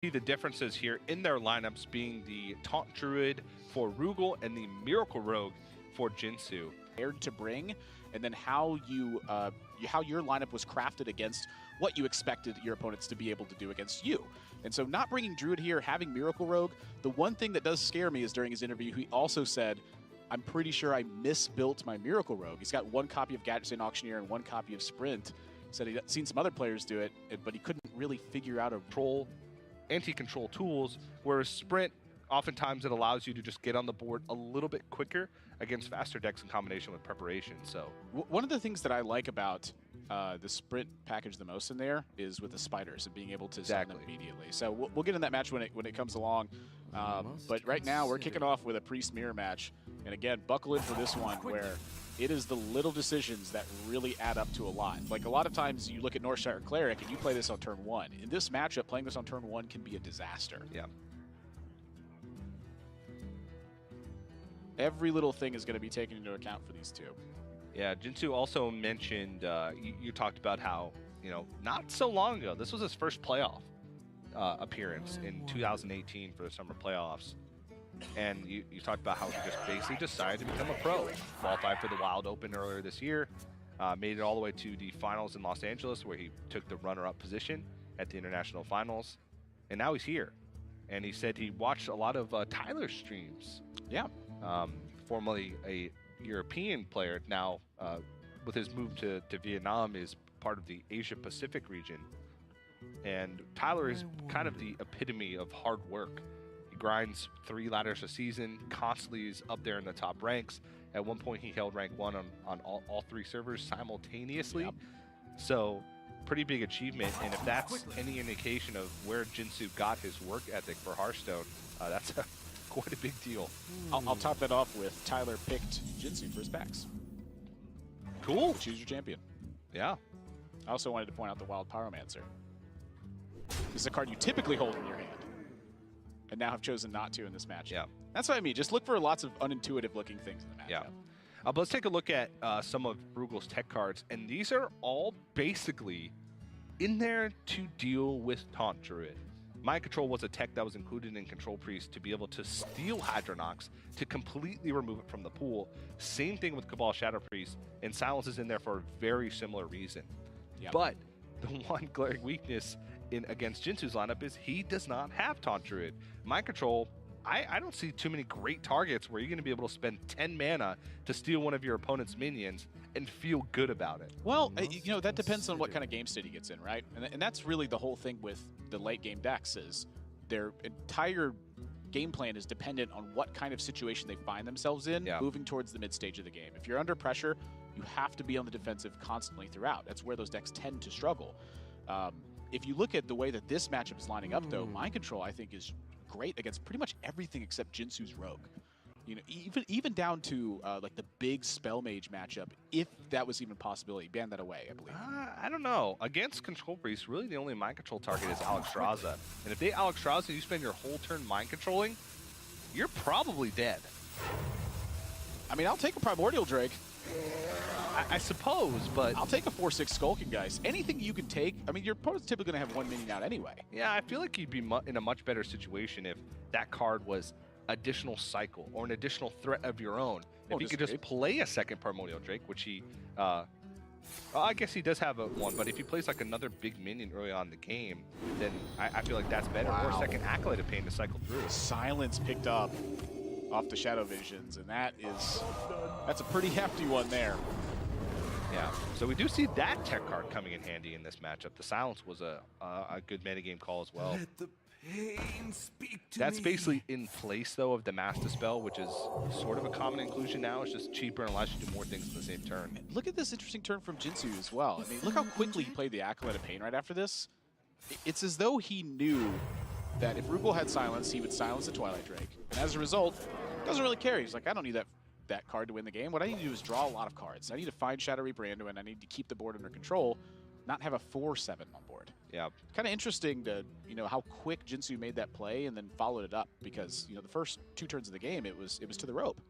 The differences here in their lineups being the Taunt Druid for Rugal and the Miracle Rogue for Jinsoo. To bring, and then how your lineup was crafted against what you expected your opponents to be able to do against you. And so not bringing Druid here, having Miracle Rogue, the one thing that does scare me is during his interview, he also said, I'm pretty sure I misbuilt my Miracle Rogue. He's got one copy of Gadget St. Auctioneer and one copy of Sprint. He said he'd seen some other players do it, but he couldn't really figure out a control, anti-control tools, whereas Sprint, oftentimes it allows you to just get on the board a little bit quicker against faster decks in combination with preparation. So one of the things that I like about the Sprint package the most in there is with the spiders and being able to send them immediately. So we'll get in that match when it comes along. But right now we're kicking off with a Priest Mirror match. And again, buckle in for this one where it is the little decisions that really add up to a lot. Like a lot of times you look at Northshire Cleric and you play this on turn 1. In this matchup, playing this on turn 1 can be a disaster. Yeah. Every little thing is going to be taken into account for these two. Yeah, Jinsoo also mentioned, you talked about how, not so long ago, this was his first playoff appearance in 2018 for the summer playoffs. And you talked about how he just basically decided to become a pro. Qualified for the Wild Open earlier this year, made it all the way to the finals in Los Angeles where he took the runner-up position at the international finals. And now he's here. And he said he watched a lot of Tyler's streams. Yeah. Formerly a European player, now with his move to Vietnam is part of the Asia Pacific region. And Tyler is kind of the epitome of hard work. He grinds 3 ladders a season, constantly is up there in the top ranks. At one point he held rank 1 on all 3 servers simultaneously. Yep. So pretty big achievement, and if that's any indication of where Jinsoo got his work ethic for Hearthstone, that's quite a big deal. I'll top that off with Tyler picked Jinsoo for his packs. Cool. Choose your champion. Yeah. I also wanted to point out the Wild Pyromancer. This is a card you typically hold in your hand, and now have chosen not to in this match. Yeah. That's what I mean. Just look for lots of unintuitive looking things in the match. Yeah. But let's take a look at some of Rugal's tech cards, and these are all basically in there to deal with Taunt Druid. Mind Control was a tech that was included in Control Priest to be able to steal Hydronox to completely remove it from the pool. Same thing with Cabal Shadow Priest, and Silence is in there for a very similar reason. Yep. But the one glaring weakness against Jinsoo's lineup is he does not have Taunt Druid. Mind Control, I don't see too many great targets where you're going to be able to spend 10 mana to steal one of your opponent's minions and feel good about it. Well, that depends on what kind of game state he gets in, right? And that's really the whole thing with the late game decks is their entire game plan is dependent on what kind of situation they find themselves in moving towards the mid stage of the game. If you're under pressure, you have to be on the defensive constantly throughout. That's where those decks tend to struggle. If you look at the way that this matchup is lining up, though, Mind Control, I think, is great against pretty much everything except Jinsoo's Rogue. Even down to like the big Spell Mage matchup, if that was even a possibility. Ban that away, I believe. I don't know. Against Control Priest, really the only Mind Control target is Alexstrasza. And if they Alexstrasza and you spend your whole turn Mind Controlling, you're probably dead. I mean, I'll take a Primordial Drake. I suppose, but I'll take a 4/6 Skulking, guys. Anything you can take. I mean, your opponent's typically going to have 1 minion out anyway. Yeah, I feel like you'd be in a much better situation if that card was additional cycle or an additional threat of your own. If you could just play a second Primordial Drake, which he, well, I guess he does have one, but if he plays like another big minion early on in the game, then I feel like that's better. Or a second Acolyte of Pain to cycle through. Silence picked up off the Shadow Visions, and that's a pretty hefty one there. Yeah, so we do see that tech card coming in handy in this matchup. The Silence was a good metagame call as well. Let the pain speak to That's me. basically in place, though, of the Mass Dispel, which is sort of a common inclusion now. It's just cheaper and allows you to do more things in the same turn. Look at this interesting turn from Jinsoo as well. I mean, look how quickly he played the Acolyte of Pain right after this. It's as though he knew that if Rugal had Silence, he would silence the Twilight Drake. And as a result, doesn't really care. He's like, I don't need that card to win the game. What I need to do is draw a lot of cards. I need to find Shadow Reaper Anduin. I need to keep the board under control, not have a 4/7 on board. Yeah. Kind of interesting to, how quick Jinsoo made that play and then followed it up because, the first 2 turns of the game, it was to the rope.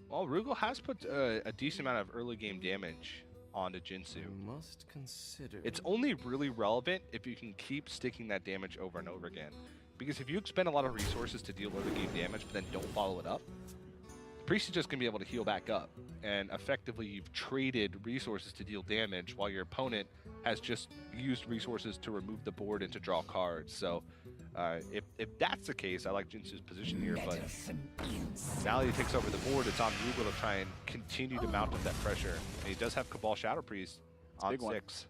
Well, Rugal has put a decent amount of early game damage onto Jinsoo. Must consider. It's only really relevant if you can keep sticking that damage over and over again. Because if you expend a lot of resources to deal early game damage, but then don't follow it up, the priest is just going to be able to heal back up. And effectively, you've traded resources to deal damage while your opponent has just used resources to remove the board and to draw cards. So if that's the case, I like Jinsoo's position here. But now that he takes over the board, it's on Rugal to try and continue to mount up that pressure. And he does have Cabal Shadow Priest on 6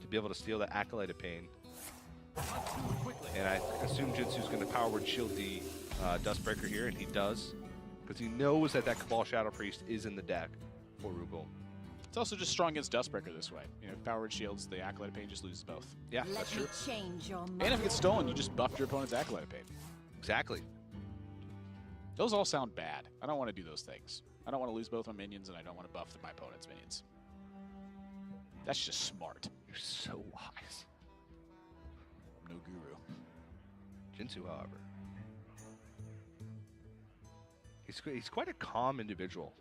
to be able to steal that Acolyte of Pain. And I assume Jinsoo's going to power word shield the Dustbreaker here, and he does. Because he knows that that Cabal Shadow Priest is in the deck for Rugal. It's also just strong against Dustbreaker this way. You know, powered shields, the Acolyte of Pain just loses both. Yeah, that's true. And if it gets stolen, you just buffed your opponent's Acolyte of Pain. Exactly. Those all sound bad. I don't want to do those things. I don't want to lose both my minions, and I don't want to buff my opponent's minions. That's just smart. You're so wise. No guru. Jinsoo, however, he's quite a calm individual.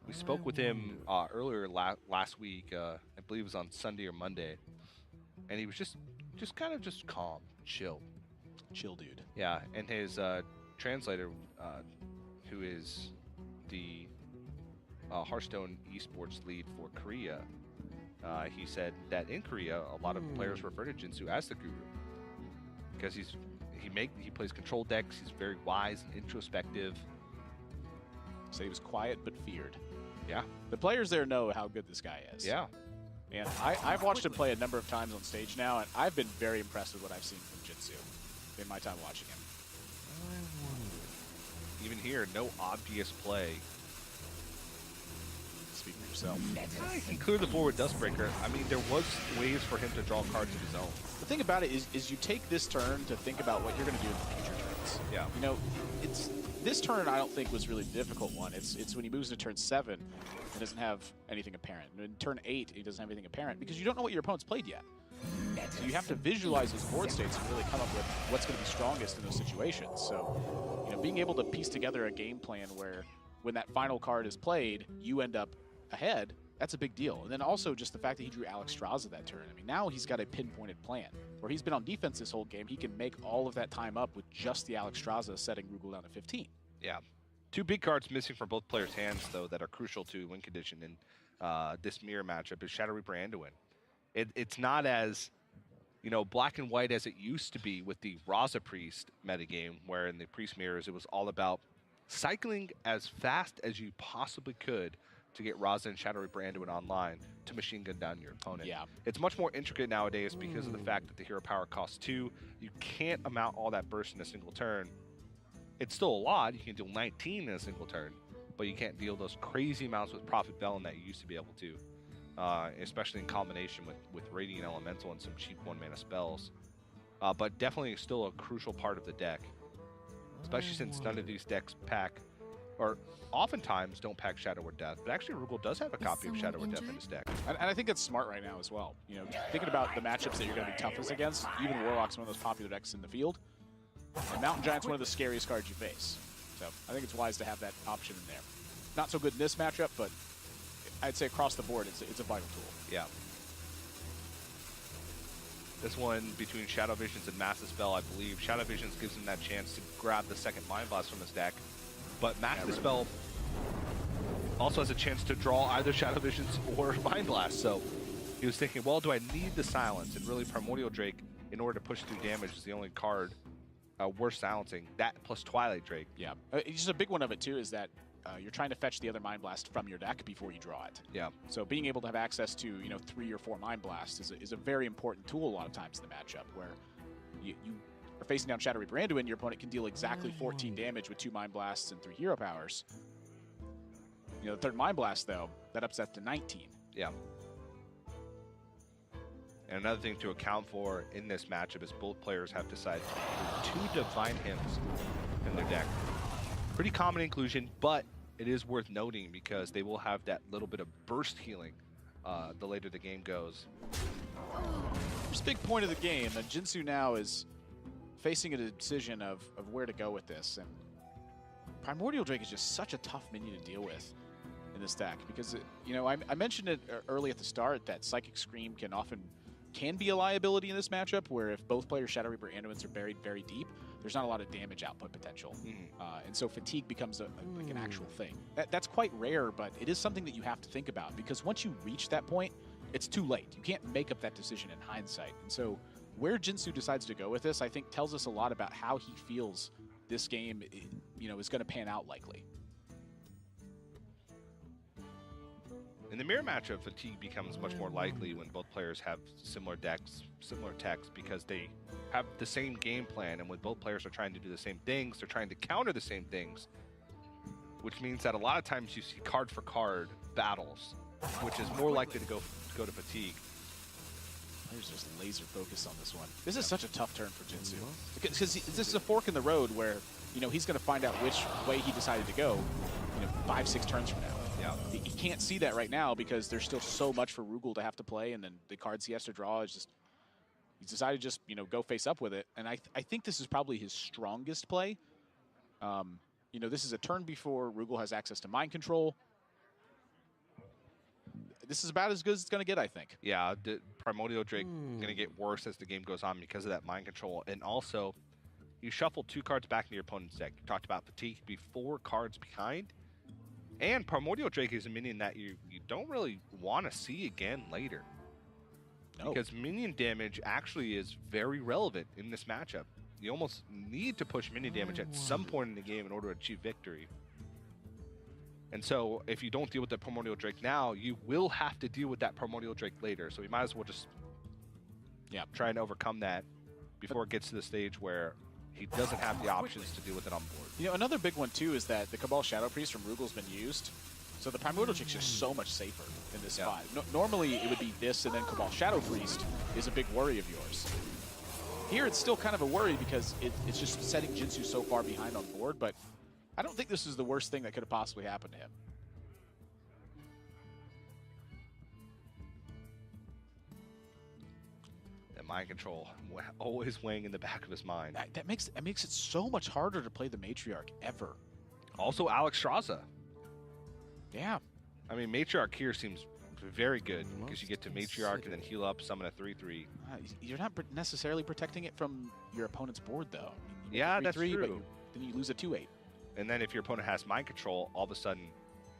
We spoke with him earlier last week. I believe it was on Sunday or Monday, and he was just kind of calm, chill dude. Yeah, and his translator, who is the Hearthstone esports lead for Korea, he said that in Korea, a lot of players refer to Jinsoo as the guru because he plays control decks. He's very wise and introspective. So he was quiet but feared. Yeah. The players there know how good this guy is. Yeah. And I've watched him play a number of times on stage now, and I've been very impressed with what I've seen from Jinsoo in my time watching him. Even here, no obvious play. Speak for yourself. He cleared the board with Dustbreaker. I mean, there was ways for him to draw cards of his own. The thing about it is you take this turn to think about what you're going to do in the future turns. Yeah. You know, this turn I don't think was really the difficult one. It's when he moves into turn 7 and doesn't have anything apparent. And in turn 8, he doesn't have anything apparent because you don't know what your opponent's played yet. So you have to visualize his board states and really come up with what's going to be strongest in those situations. So, you know, being able to piece together a game plan where when that final card is played, you end up ahead, that's a big deal. And then also just the fact that he drew Alexstrasza that turn. I mean, now he's got a pinpointed plan. Where he's been on defense this whole game, he can make all of that time up with just the Alexstrasza setting Rugal down to 15. Yeah. 2 big cards missing from both players' hands, though, that are crucial to win condition in this mirror matchup is Shadow Reaper Anduin. It's not as, you know, black and white as it used to be with the Raza Priest metagame, where in the Priest mirrors it was all about cycling as fast as you possibly could to get Raza and Shadow Reaper Anduin online to machine gun down your opponent. Yeah. It's much more intricate nowadays because of the fact that the hero power costs 2. You can't amount all that burst in a single turn. It's still a lot. You can deal 19 in a single turn, but you can't deal those crazy amounts with Prophet Velen that you used to be able to, especially in combination with Radiant Elemental and some cheap 1-mana spells. But definitely still a crucial part of the deck, especially since none of these decks pack, or oftentimes don't pack Shadow or Death, but actually Rugal does have a copy of Shadow or Death in his deck. And I think it's smart right now as well. You know, thinking about the matchups that you're going to be toughest against, even Warlock's one of those popular decks in the field, and Mountain Giant's one of the scariest cards you face. So I think it's wise to have that option in there. Not so good in this matchup, but I'd say across the board, it's a vital tool. Yeah. This one between Shadow Visions and Massive Spell, I believe. Shadow Visions gives him that chance to grab the second Mind Blast from his deck. But Massive Spell also has a chance to draw either Shadow Visions or Mind Blast. So he was thinking, well, do I need the silence? And really, Primordial Drake, in order to push through damage, is the only card worth silencing. That plus Twilight Drake. Yeah. Just a big one of it, too, is that you're trying to fetch the other Mind Blast from your deck before you draw it. Yeah. So being able to have access to, you know, 3 or 4 Mind Blasts is a very important tool a lot of times in the matchup, where you are facing down Shadow Reaper Anduin, your opponent can deal exactly 14 damage with 2 Mind Blasts and 3 Hero Powers. You know, the third Mind Blast, though, that ups that to 19. Yeah. And another thing to account for in this matchup is both players have decided to include 2 Divine Hymns in their deck. Pretty common inclusion, but it is worth noting because they will have that little bit of burst healing the later the game goes. First big point of the game, and Jinsoo now is facing a decision of where to go with this. And Primordial Drake is just such a tough minion to deal with. in this deck because, you know, I mentioned it early at the start that Psychic Scream can be a liability in this matchup where if both players' Shadow Reaper Anduins are buried very deep, there's not a lot of damage output potential. And so fatigue becomes like an actual thing. That's quite rare, but it is something that you have to think about because once you reach that point, it's too late. You can't make up that decision in hindsight. And so where Jinsoo decides to go with this, I think tells us a lot about how he feels this game, you know, is going to pan out likely. In the mirror matchup, fatigue becomes much more likely when both players have similar decks, similar techs, because they have the same game plan, and when both players are trying to do the same things, they're trying to counter the same things, which means that a lot of times you see card for card battles, which is more likely to go to fatigue. Players just laser focused on this one. This is such a tough turn for Jinsoo because this is a fork in the road where, you know, he's going to find out which way he decided to go, you know, 5-6 turns from now. Yeah. He can't see that right now because there's still so much for Rugal to have to play, and then the cards he has to draw is just, he's decided to just, you know, go face up with it. And I think this is probably his strongest play. You know, this is a turn before Rugal has access to mind control. This is about as good as it's going to get, I think. Yeah, the Primordial Drake going to get worse as the game goes on because of that mind control. And also, you shuffle 2 cards back into your opponent's deck. You talked about fatigue, be 4 cards behind. And Primordial Drake is a minion that you don't really want to see again later. No. Because minion damage actually is very relevant in this matchup. You almost need to push minion damage at some point in the game in order to achieve victory. And so if you don't deal with the Primordial Drake now, you will have to deal with that Primordial Drake later. So you might as well just try and overcome that before it gets to the stage where he doesn't have the options to deal with it on board. You know, another big one, too, is that the Cabal Shadow Priest from Rugal's been used. So the Primordial Drake's just so much safer in this spot. Normally, it would be this and then Cabal Shadow Priest is a big worry of yours. Here, it's still kind of a worry because it's just setting Jinsoo so far behind on board, but I don't think this is the worst thing that could have possibly happened to him. Mind control always weighing in the back of his mind. That makes it so much harder to play the Matriarch ever. Also, Alex Straza. Yeah. I mean, Matriarch here seems very good because you get to Matriarch and then heal up, summon a 3/3. You're not necessarily protecting it from your opponent's board, though. I mean, yeah, that's true. But then you lose a 2/8. And then if your opponent has mind control, all of a sudden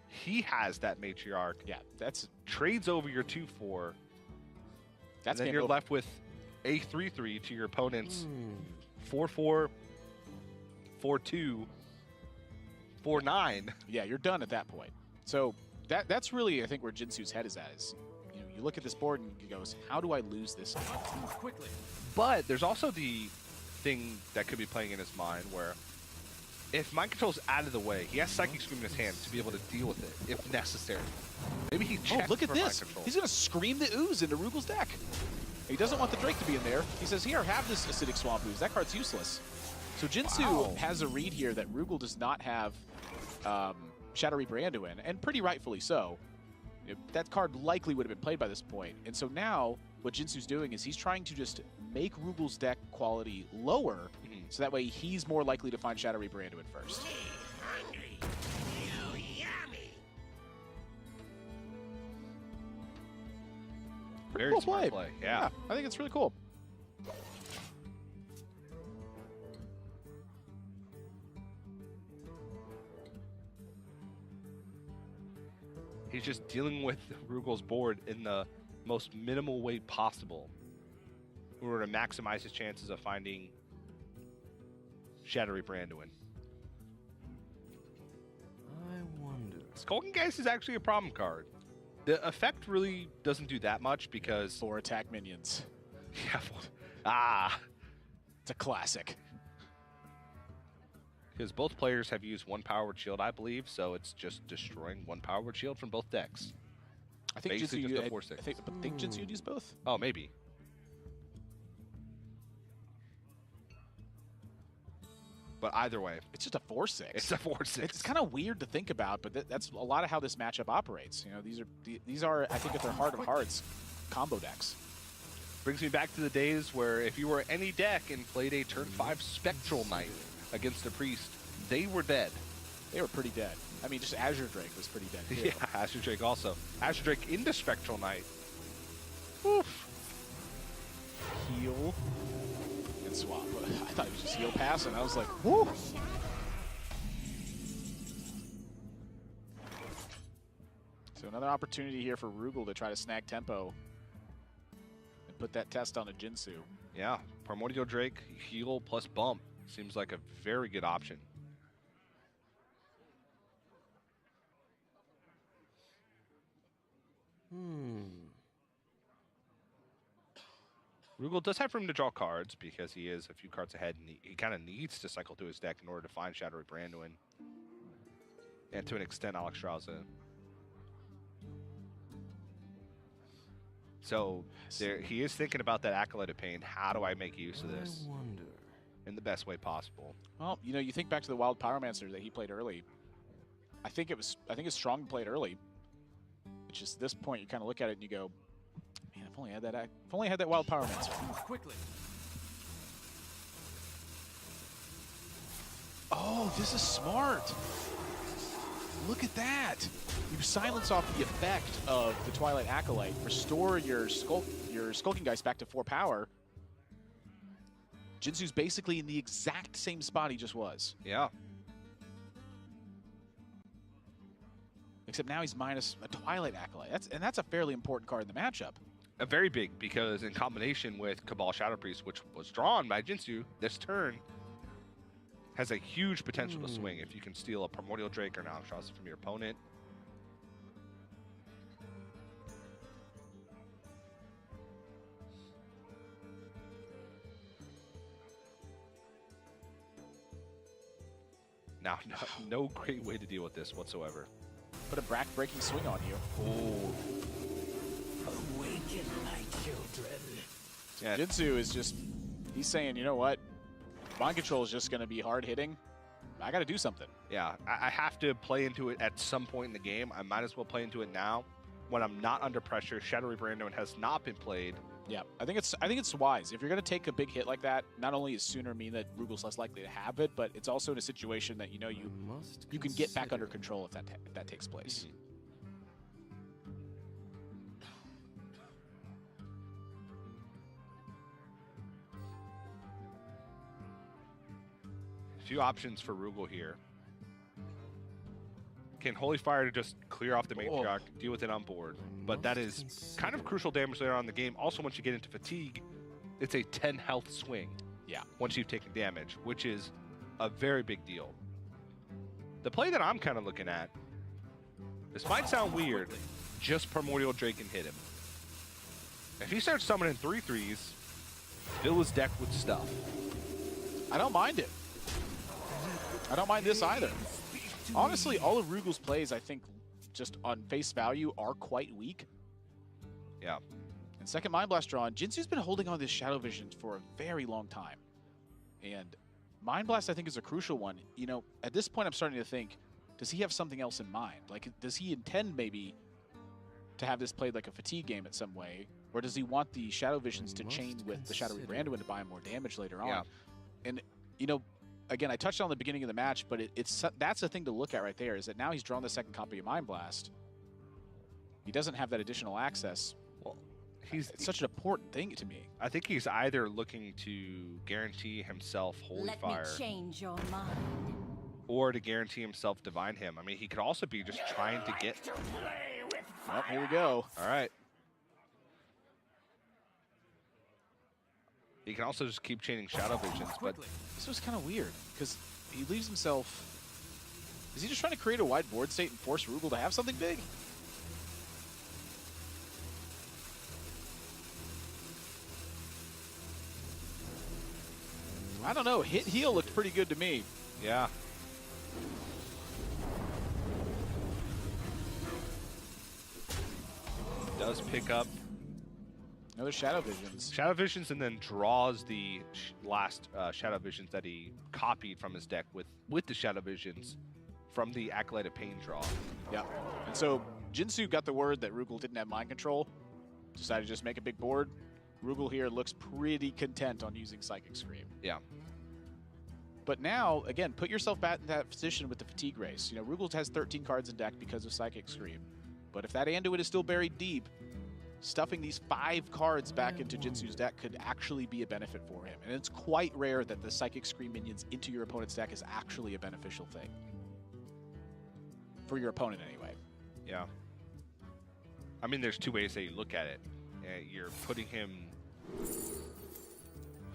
he has that Matriarch. Yeah, that's trades over your 2/4. That's and then you're left with a 3/3 to your opponent's 4/4, 4/2, 4/9. Yeah, you're done at that point. So that's really, I think, where Jinsoo's head is at. Is, you know, you look at this board and he goes, "How do I lose this game?" Quickly. But there's also the thing that could be playing in his mind where if mind control's out of the way, he has Psychic Scream in his hand to be able to deal with it if necessary. Maybe he checks look at for this. mind control. He's going to scream the ooze into Rugal's deck. He doesn't want the Drake to be in there. He says, here, have this Acidic Swamp Ooze. That card's useless. So Jinsoo has a read here that Rugal does not have Shadow Reaper Anduin, and pretty rightfully so. That card likely would have been played by this point. And so now what Jinsoo's doing is he's trying to just make Rugal's deck quality lower so that way he's more likely to find Shadow Reaper Anduin first. Very cool smart play. Yeah. I think it's really cool. He's just dealing with Rugal's board in the most minimal way possible in order to maximize his chances of finding Shadow Reaper Anduin. I wonder. Skulking Geist is actually a problem card. The effect really doesn't do that much because 4 attack minions. Yeah. It's a classic. Because both players have used 1 Power Word Shield, I believe, so it's just destroying 1 Power Word Shield from both decks. I think Basically Jinsoo, just a 4/6. I think Jinsoo would use both. Oh, maybe. But either way, it's just a 4/6. It's a 4/6. It's kind of weird to think about, but that's a lot of how this matchup operates. You know, these are I think at their heart of hearts, combo decks. Brings me back to the days where if you were any deck and played a turn 5 Spectral Knight against a Priest, they were dead. They were pretty dead. I mean, just Azure Drake was pretty dead, too. Yeah, Azure Drake also. Azure Drake into Spectral Knight. Oof. Heal and swap. I thought it was just heal pass, and I was like, whoo! So another opportunity here for Rugal to try to snag tempo and put that test on a Jinsoo. Yeah, Primordial Drake, heal plus bump. Seems like a very good option. Rugal does have room to draw cards because he is a few cards ahead, and he kind of needs to cycle through his deck in order to find Shadowy Branduin. And to an extent, Alex Strauza. So he is thinking about that Acolyte of Pain. How do I make use of this in the best way possible? Well, you know, you think back to the Wild Pyromancer that he played early. I think it's strong to play it early. It's just at this point you kind of look at it and you go, man, if only I had that Wild Pyromancer. Quickly. Oh, this is smart. Look at that. You silence off the effect of the Twilight Acolyte, restore your Skulking Geist back to 4 power. Jinsoo's basically in the exact same spot he just was. Yeah. Except now he's minus a Twilight Acolyte. That's a fairly important card in the matchup. A very big, because in combination with Cabal Shadow Priest, which was drawn by Jinsoo this turn, has a huge potential to swing if you can steal a Primordial Drake or an Alex Strauza from your opponent. Now, no great way to deal with this whatsoever. Put a breaking swing on you. Oh. Awaken, my children. Yeah. Jinsoo is just, he's saying, you know what? Mind Control is just going to be hard hitting. I got to do something. Yeah, I have to play into it at some point in the game. I might as well play into it now when I'm not under pressure. Shadowy Branduin has not been played. Yeah, I think it's wise. If you're going to take a big hit like that, not only is sooner mean that Rugal's less likely to have it, but it's also in a situation that you know you can get back under control if that takes place. Few options for Rugal here. Can Holy Fire to just clear off the matriarch, deal with it on board. But that is kind of crucial damage later on in the game. Also, once you get into fatigue, it's a 10 health swing. Yeah. Once you've taken damage, which is a very big deal. The play that I'm kind of looking at, this might sound weird, just Primordial Drake can hit him. If he starts summoning 3/3s, fill his deck with stuff. I don't mind it. I don't mind this either. Honestly, all of Rugal's plays, I think, just on face value, are quite weak. Yeah. And second Mind Blast drawn, Jinsoo's been holding on to this Shadow Vision for a very long time. And Mind Blast, I think, is a crucial one. You know, at this point, I'm starting to think, does he have something else in mind? Like, does he intend maybe to have this played like a fatigue game in some way? Or does he want the Shadow Visions to chain with the Shadowy Branduin to buy him more damage later on? Yeah. And, you know, again, I touched on the beginning of the match, but that's the thing to look at right there, is that now he's drawn the second copy of Mind Blast. He doesn't have that additional access. Well, it's such an important thing to me. I think he's either looking to guarantee himself Holy Fire. Let me change your mind. Or to guarantee himself Divine Him. I mean, he could also be just trying to get... Well, here we go. All right. He can also just keep chaining Shadow Visions, but... This was kind of weird, because he leaves himself... Is he just trying to create a wide board state and force Rugal to have something big? I don't know. Hit heal looked pretty good to me. Yeah. Does pick up another Shadow Visions. Shadow Visions, and then draws the last Shadow Visions that he copied from his deck with the Shadow Visions from the Acolyte of Pain draw. Yeah. And so Jinsoo got the word that Rugal didn't have mind control. Decided to just make a big board. Rugal here looks pretty content on using Psychic Scream. Yeah. But now, again, put yourself back in that position with the Fatigue Race. You know, Rugal has 13 cards in deck because of Psychic Scream. But if that Anduin is still buried deep, stuffing these 5 cards back into Jinsoo's deck could actually be a benefit for him. And it's quite rare that the Psychic Scream minions into your opponent's deck is actually a beneficial thing. For your opponent, anyway. Yeah. I mean, there's 2 ways that you look at it. You're putting him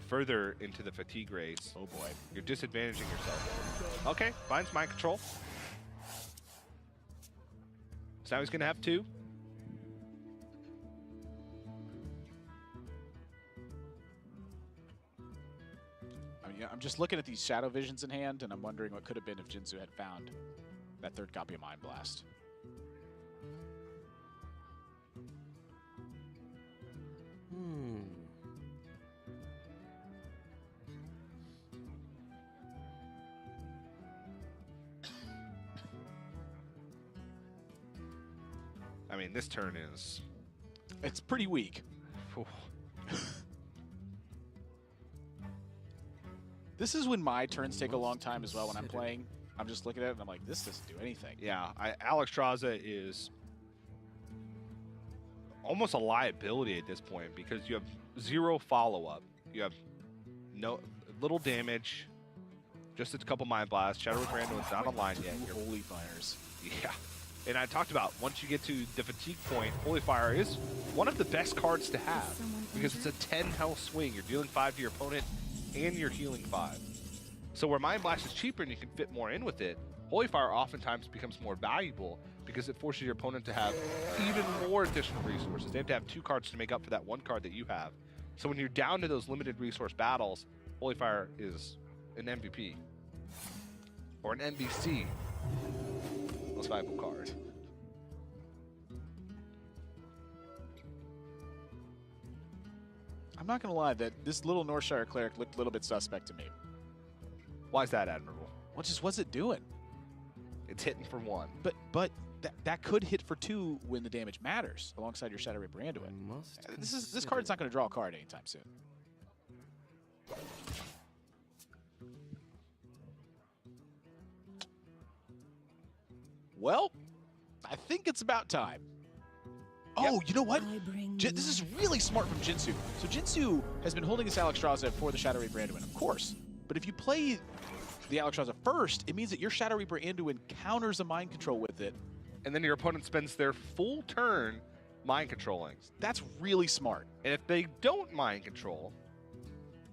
further into the Fatigue Race. Oh boy. You're disadvantaging yourself. Okay, finds Mind Control. So now he's going to have 2. I'm just looking at these Shadow Visions in hand, and I'm wondering what could have been if Jinsoo had found that 3rd copy of Mind Blast. I mean, this turn is... It's pretty weak. This is when my turns take a long time as well when I'm playing. I'm just looking at it and I'm like, this doesn't do anything. Yeah, Alexstrasza is almost a liability at this point because you have 0 follow-up. You have no little damage, just a couple Mind Blasts. Shadow Brando is not online yet. Your Holy Fires. Yeah. And I talked about, once you get to the fatigue point, Holy Fire is one of the best cards to have because it's a 10 health swing. You're dealing 5 to your opponent and you're healing 5. So where Mind Blast is cheaper and you can fit more in with it, Holy Fire oftentimes becomes more valuable because it forces your opponent to have even more additional resources. They have to have 2 cards to make up for that 1 card that you have. So when you're down to those limited resource battles, Holy Fire is an MVP. Or an NBC. Most valuable card. I'm not going to lie, that this little Northshire Cleric looked a little bit suspect to me. Why is that, Admirable? What just was it doing? It's hitting for 1. But that could hit for 2 when the damage matters, alongside your Shadow Reaper Anduin. This card's not going to draw a card anytime soon. Well, I think it's about time. Oh, you know what? This is really smart from Jinsoo. So Jinsoo has been holding this Alexstrasza for the Shadow Reaper Anduin, of course. But if you play the Alexstrasza first, it means that your Shadow Reaper Anduin counters a Mind Control with it. And then your opponent spends their full turn Mind Controlling. That's really smart. And if they don't Mind Control...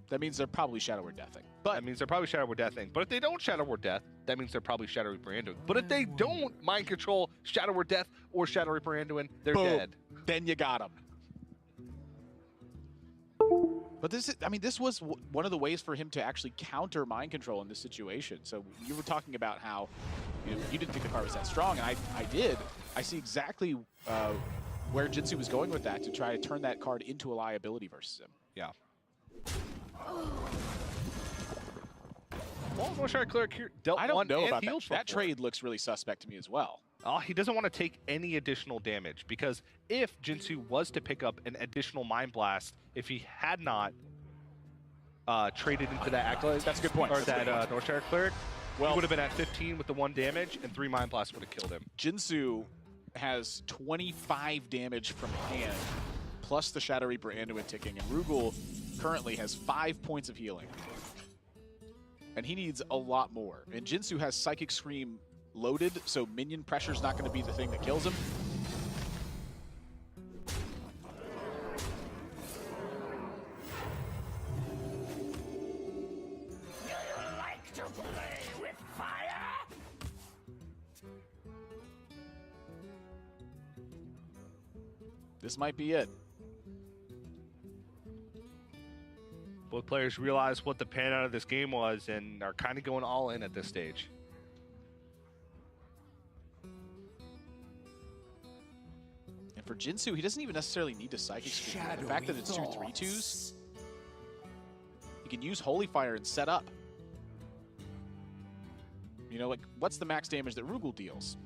that means they're probably Shadow Word Deathing. But that means they're probably Shadow Word Deathing. But if they don't Shadow Word Death, that means they're probably Shadow Reaper Anduin. But if they don't Mind Control Shadow Word Death or Shadow Reaper Anduin, they're dead. Then you got them. But this was one of the ways for him to actually counter Mind Control in this situation. So you were talking about how you didn't think the card was that strong, and I did. I see exactly where Jinsoo was going with that to try to turn that card into a liability versus him. Yeah. Well, Northshire Cleric here dealt I don't know about that. That trade looks really suspect to me as well. He doesn't want to take any additional damage because if Jinsoo was to pick up an additional Mind Blast, if he had not traded into that Acolyte, that's a good point. Or that Northshire Cleric, well, he would have been at 15 with the 1 damage, and 3 Mind Blasts would have killed him. Jinsoo has 25 damage from hand, plus the Shadow Reaper Anduin ticking, and Rugal currently has 5 points of healing. And he needs a lot more. And Jinsoo has Psychic Scream loaded, so minion pressure is not going to be the thing that kills him. You like to play with fire? This might be it. Both players realize what the pan out of this game was and are kind of going all in at this stage. And for Jinsoo, he doesn't even necessarily need to Psychic Scream. The fact that it's 2 3/2s, he can use Holy Fire and set up. You know, like, what's the max damage that Rugal deals?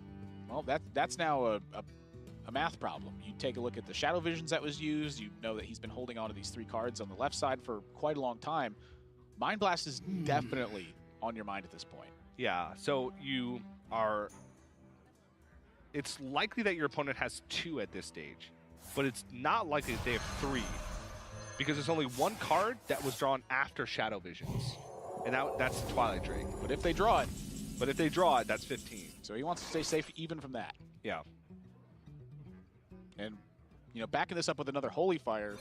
Well, that's now a math problem. You take a look at the Shadow Visions that was used, you know that he's been holding on to these 3 cards on the left side for quite a long time. Mind Blast is definitely on your mind at this point. Yeah, so you are... It's likely that your opponent has 2 at this stage, but it's not likely that they have 3, because there's only 1 card that was drawn after Shadow Visions, and that's Twilight Drake. But if they draw it... But if they draw it, that's 15. So he wants to stay safe even from that. Yeah. And, you know, backing this up with another Holy Fire,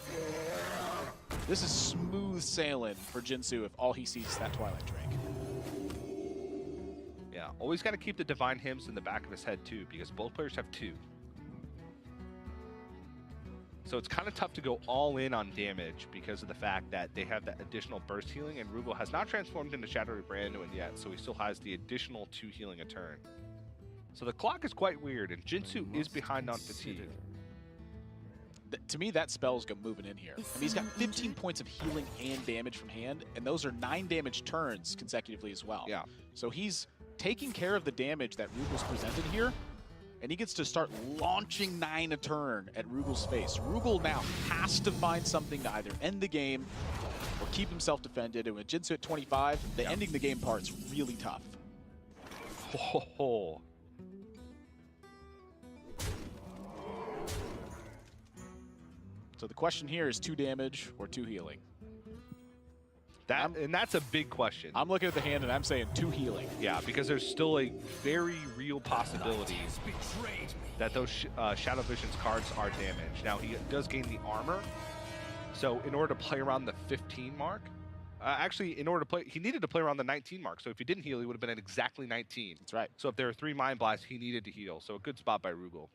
this is smooth sailing for Jinsoo if all he sees is that Twilight Drake. Yeah, always got to keep the Divine Hymns in the back of his head, too, because both players have 2. So it's kind of tough to go all in on damage because of the fact that they have that additional burst healing, and Rugal has not transformed into Shadowy Branduin yet, so he still has the additional 2 healing a turn. So the clock is quite weird, and Jinsoo is behind on fatigue. To me, that spell's moving in here. I mean, he's got 15 points of healing and damage from hand, and those are 9 damage turns consecutively as well. Yeah. So he's taking care of the damage that Rugal's presented here, and he gets to start launching 9 a turn at Rugal's face. Rugal now has to find something to either end the game or keep himself defended, and with Jinsoo at 25, the ending the game part's really tough. Ho, ho, ho. So the question here is 2 damage or 2 healing. And that's a big question. I'm looking at the hand and I'm saying 2 healing. Yeah, because there's still a very real possibility that those Shadow Visions cards are damaged. Now, he does gain the armor, so in order to play around the 15 mark, actually, in order to play, he needed to play around the 19 mark, so if he didn't heal, he would have been at exactly 19. That's right. So if there were 3 Mind Blasts, he needed to heal, so a good spot by Rugal,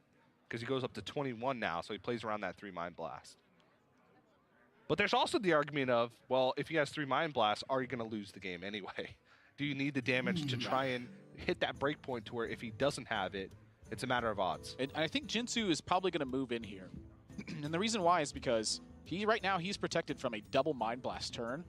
because he goes up to 21 now, so he plays around that 3 Mind Blast. But there's also the argument of, well, if he has 3 Mind Blasts, are you going to lose the game anyway? Do you need the damage to try and hit that break point to where if he doesn't have it, it's a matter of odds? And I think Jinsoo is probably going to move in here. And the reason why is because right now he's protected from a double Mind Blast turn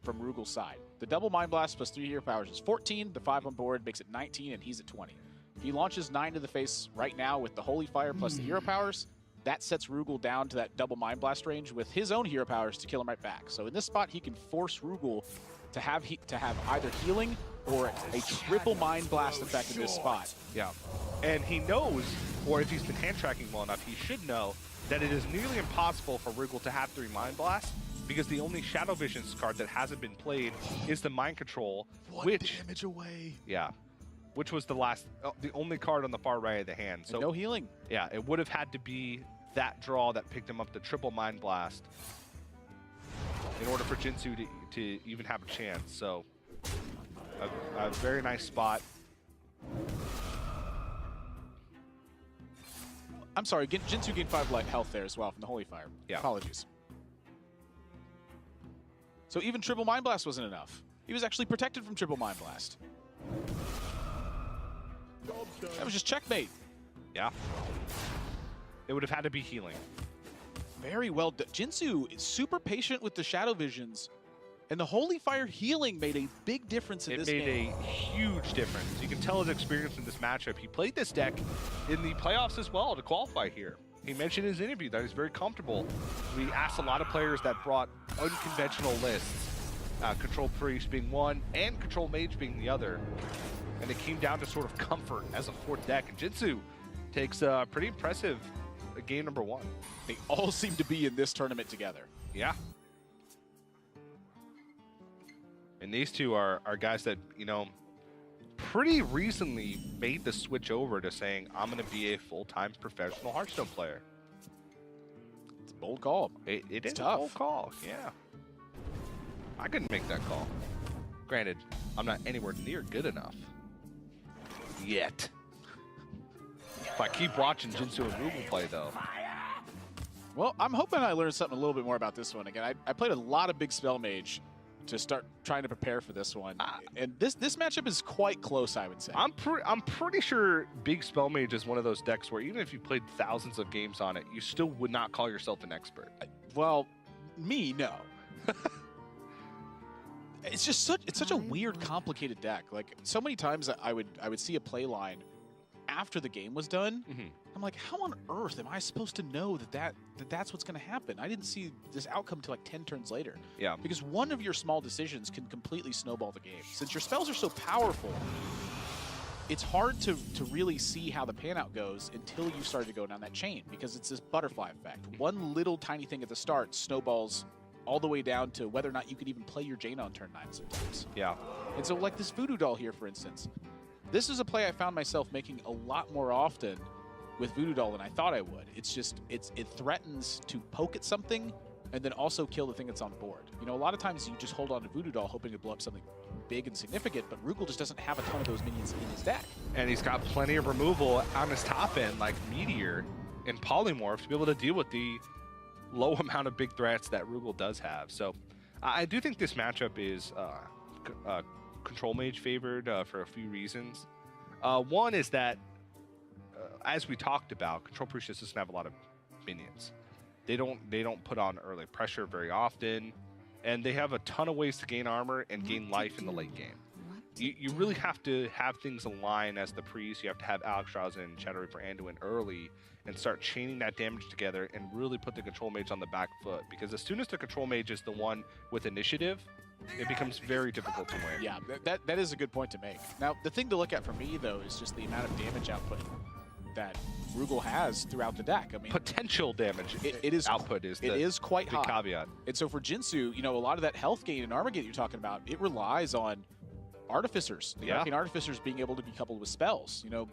from Rugal's side. The double Mind Blast plus 3 hero powers is 14, the 5 on board makes it 19, and he's at 20. If he launches 9 to the face right now with the Holy Fire plus the hero powers, that sets Rugal down to that double Mind Blast range with his own hero powers to kill him right back. So in this spot, he can force Rugal to have either healing or a triple Mind Blast effect in this spot. Yeah. And he knows, or if he's been hand tracking well enough, he should know that it is nearly impossible for Rugal to have 3 Mind Blasts because the only Shadow Visions card that hasn't been played is the Mind Control, which damage away. Yeah. Which was the only card on the far right of the hand. So and no healing. Yeah, it would have had to be that draw that picked him up the triple Mind Blast in order for Jinsoo to even have a chance. So a very nice spot. I'm sorry, Jinsoo gained 5 life health there as well from the Holy Fire. Yeah. Apologies. So even triple Mind Blast wasn't enough. He was actually protected from triple Mind Blast. That was just checkmate. Yeah. It would have had to be healing. Very well done. Jinsoo is super patient with the Shadow Visions, and the Holy Fire healing made a big difference in this game. It made a huge difference. You can tell his experience in this matchup. He played this deck in the playoffs as well to qualify here. He mentioned in his interview that he's very comfortable. We asked a lot of players that brought unconventional lists, Control Priest being one and Control Mage being the other. And it came down to sort of comfort as a 4th deck. And Jinsoo takes a pretty impressive game number 1. They all seem to be in this tournament together. Yeah. And these two are guys that, you know, pretty recently made the switch over to saying, I'm going to be a full-time professional Hearthstone player. It's a bold call. It is tough. a bold call, yeah. I couldn't make that call. Granted, I'm not anywhere near good enough. Yet. If I keep watching Jinsoo and Rugal play, though. Well, I'm hoping I learned something a little bit more about this one. Again, I played a lot of Big Spell Mage to start trying to prepare for this one. And this matchup is quite close, I would say. I'm pretty sure Big Spell Mage is one of those decks where even if you played thousands of games on it, you still would not call yourself an expert. Well, me, no. It's just such a weird, complicated deck. Like so many times I would see a play line after the game was done. I'm like, how on earth am I supposed to know that's what's going to happen? I didn't see this outcome till like 10 turns later. Yeah. Because one of your small decisions can completely snowball the game. Since your spells are so powerful, it's hard to really see how the pan out goes until you start to go down that chain, because it's this butterfly effect. One little tiny thing at the start snowballs all the way down to whether or not you could even play your Jaina on turn 9 sometimes. Yeah. And so like this Voodoo Doll here, for instance, this is a play I found myself making a lot more often with Voodoo Doll than I thought I would. It's just, it threatens to poke at something and then also kill the thing that's on board. You know, a lot of times you just hold on to Voodoo Doll hoping to blow up something big and significant, but Rugal just doesn't have a ton of those minions in his deck. And he's got plenty of removal on his top end, like Meteor and Polymorph, to be able to deal with the low amount of big threats that Rugal does have. So I do think this matchup is Control Mage favored for a few reasons. One is that, as we talked about, Control Priest just doesn't have a lot of minions. They don't put on early pressure very often, and they have a ton of ways to gain armor and gain life in the late game. You really have to have things align as the priest. You have to have Alexstrasza and Shadow Reaper Anduin early and start chaining that damage together and really put the Control Mage on the back foot, because as soon as the Control Mage is the one with initiative, it becomes very difficult to win. Yeah, that is a good point to make. Now, the thing to look at for me, though, is just the amount of damage output that Rugal has throughout the deck. I mean, potential damage output is quite high. Caveat. And so for Jinsoo, you know, a lot of that health gain and armor gain you're talking about, it relies on Artificers, the Arcane Artificers being able to be coupled with spells. You know,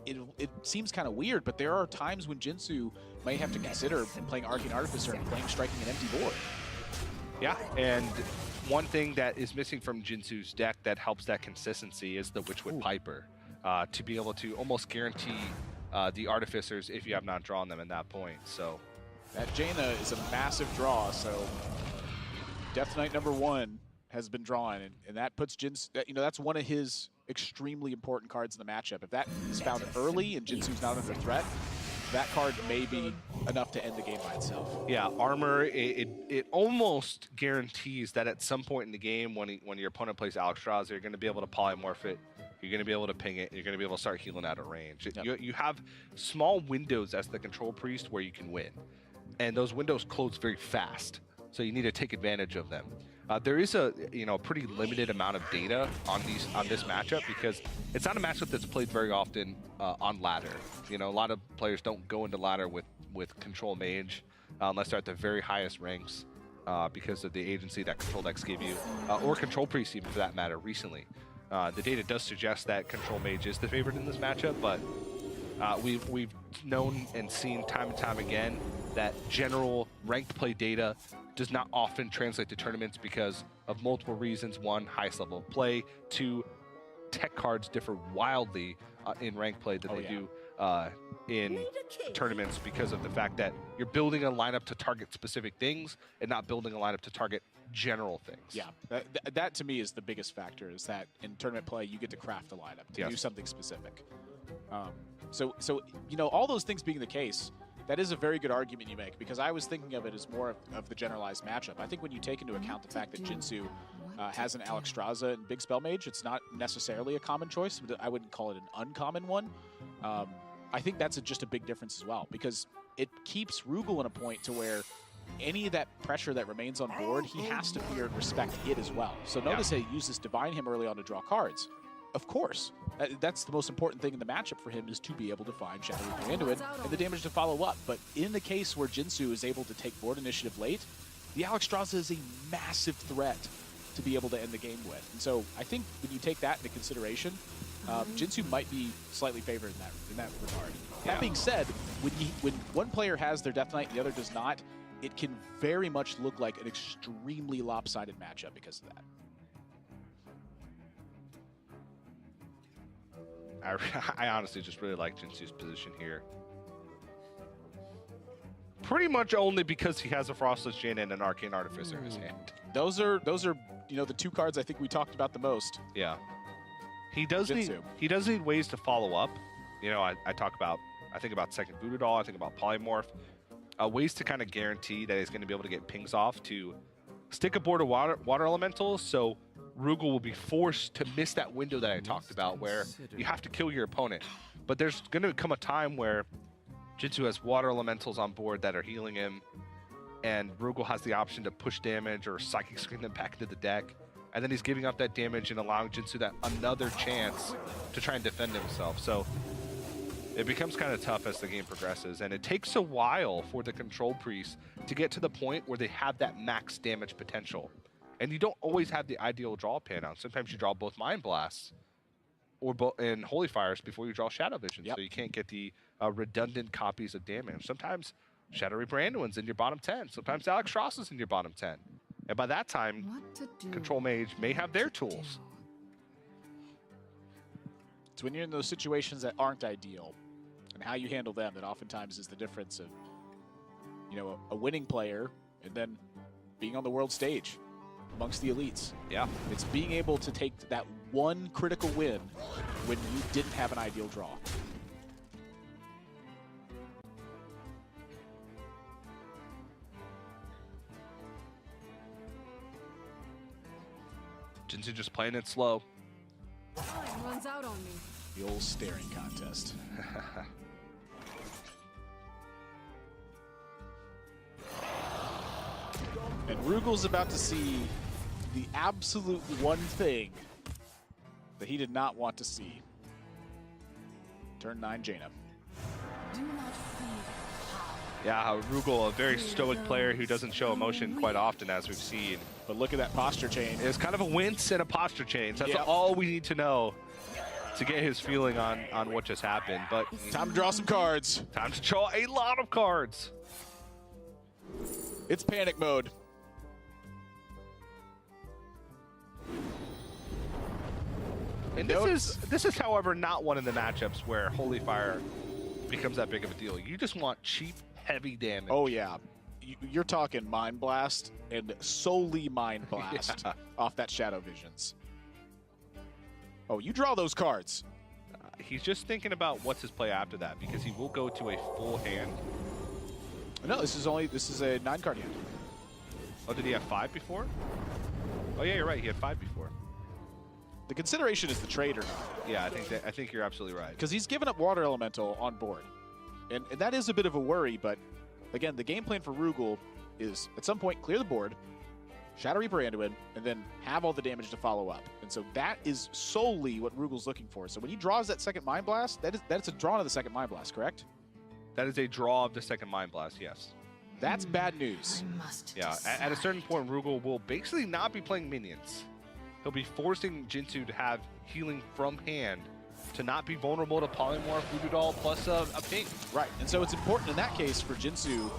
it seems kind of weird, but there are times when Jinsoo might have to consider playing Arcane Artificer and playing striking an empty board. Yeah, and one thing that is missing from Jinsoo's deck that helps that consistency is the Witchwood Piper, to be able to almost guarantee the Artificers if you have not drawn them at that point. So that Jaina is a massive draw, so Death Knight #1 has been drawn, and that puts Jinsoo, you know, that's one of his extremely important cards in the matchup. If that is found early and Jinsoo's not under threat, that card may be enough to end the game by itself. Yeah, armor, it almost guarantees that at some point in the game when your opponent plays Alexstrasza, you're going to be able to polymorph it, you're going to be able to ping it, you're going to be able to start healing out of range. Yep. You have small windows as the Control Priest where you can win, and those windows close very fast, so you need to take advantage of them. There is a pretty limited amount of data on this matchup, because it's not a matchup that's played very often on ladder. You know, a lot of players don't go into ladder with Control Mage unless they're at the very highest ranks because of the agency that Control decks give you, or Control Priest even for that matter. Recently, the data does suggest that Control Mage is the favorite in this matchup, but we've known and seen time and time again that general ranked play data does not often translate to tournaments because of multiple reasons. One, highest level of play. Two, tech cards differ wildly in ranked play than they do in tournaments, because of the fact that you're building a lineup to target specific things and not building a lineup to target general things. Yeah, that to me is the biggest factor, is that in tournament play you get to craft a lineup to do something specific. So you know, all those things being the case, that is a very good argument you make, because I was thinking of it as more of the generalized matchup. I think when you take into account the fact that Jinsoo has an Alexstrasza and Big Spell Mage, it's not necessarily a common choice. I wouldn't call it an uncommon one. I think that's just a big difference as well, because it keeps Rugal in a point to where any of that pressure that remains on board, he has to fear and respect it as well. So notice that he uses Divine Him early on to draw cards. Of course, that's the most important thing in the matchup for him, is to be able to find Shadow Reaper Anduin and the damage to follow up. But in the case where Jinsoo is able to take board initiative late, the Alexstrasza is a massive threat to be able to end the game with. And so I think when you take that into consideration, Jinsoo might be slightly favored in that regard. That being said, when one player has their Death Knight and the other does not, it can very much look like an extremely lopsided matchup because of that. I honestly just really like Jinsoo's position here. Pretty much only because he has a Frostless Jaina and an Arcane Artificer in his hand. Those are the two cards I think we talked about the most. Yeah. He does need ways to follow up. You know, I think about second Voodoo Doll, I think about Polymorph. Ways to kind of guarantee that he's going to be able to get pings off to stick a board of water elementals, so Rugal will be forced to miss that window that I talked about where you have to kill your opponent. But there's going to come a time where Jinsoo has water elementals on board that are healing him, and Rugal has the option to push damage or psychic screen them back into the deck. And then he's giving up that damage and allowing Jinsoo that another chance to try and defend himself. So it becomes kind of tough as the game progresses, and it takes a while for the control priest to get to the point where they have that max damage potential. And you don't always have the ideal draw pan out. Sometimes you draw both Mind Blasts or and Holy Fires before you draw Shadow Vision, so you can't get the redundant copies of damage. Sometimes Shadowy Branduin's in your bottom 10. Sometimes Alex Ross is in your bottom 10. And by that time, Control Mage may have their tools. It's when you're in those situations that aren't ideal and how you handle them that oftentimes is the difference of, you know, a winning player and then being on the world stage amongst the elites. Yeah. It's being able to take that one critical win when you didn't have an ideal draw. Jinsoo just playing it slow. Time runs out on me. The old staring contest. And Rugal's about to see the absolute one thing that he did not want to see. Turn 9, Jaina. Do not fear. Yeah, Rugal, a very stoic player who doesn't show emotion quite often, as we've seen. But look at that posture chain. It's kind of a wince and a posture change. That's Yep. all we need to know to get his feeling on what just happened. But Time to draw some cards. time to draw a lot of cards. It's panic mode. And this is, however, not one of the matchups where Holy Fire becomes that big of a deal. You just want cheap, heavy damage. Oh, yeah. You're talking Mind Blast and solely Mind Blast off that Shadow Visions. Oh, you draw those cards. He's just thinking about what's his play after that, because he will go to a full hand. No, this is a 9-card hand. Oh, did he have 5 before? Oh yeah, you're right. He had 5 before. The consideration is the trade or not. Yeah, I think you're absolutely right. Because he's given up Water Elemental on board. And that is a bit of a worry, but again, the game plan for Rugal is at some point clear the board, Shadow Reaper Anduin, and then have all the damage to follow up. And so that is solely what Rugal's looking for. So when he draws that second Mind Blast, that's a draw to the second Mind Blast, correct? That is a draw of the second Mind Blast, yes. That's bad news. I must Yeah, at a certain point, Rugal will basically not be playing minions. He'll be forcing Jinsoo to have healing from hand to not be vulnerable to Polymorph, Voodoo Doll, plus a ping. Right, and so it's important in that case for Jinsoo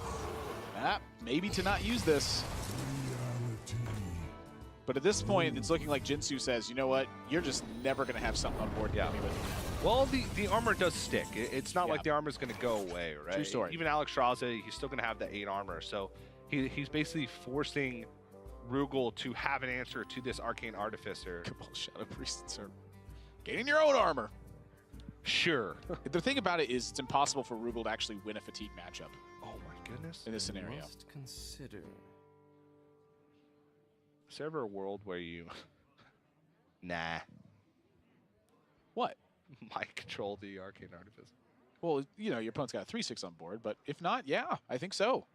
maybe to not use this. But at this point, it's looking like Jinsoo says, you know what, you're just never going to have something on board to hit me with. Well, the armor does stick. It's not like the armor's going to go away, right? True story. Even Alex Raza, he's still going to have the 8 armor. So he's basically forcing Rugal to have an answer to this Arcane Artificer. Cabal Shadow Priests are gaining your own armor. Sure. The thing about it is it's impossible for Rugal to actually win a fatigue matchup Oh my goodness. in this scenario. Must consider. Is there ever a world where you... Nah. What? Might control the Arcane Artificer. Well, you know, your opponent's got a 3/6 on board, but if not, yeah, I think so.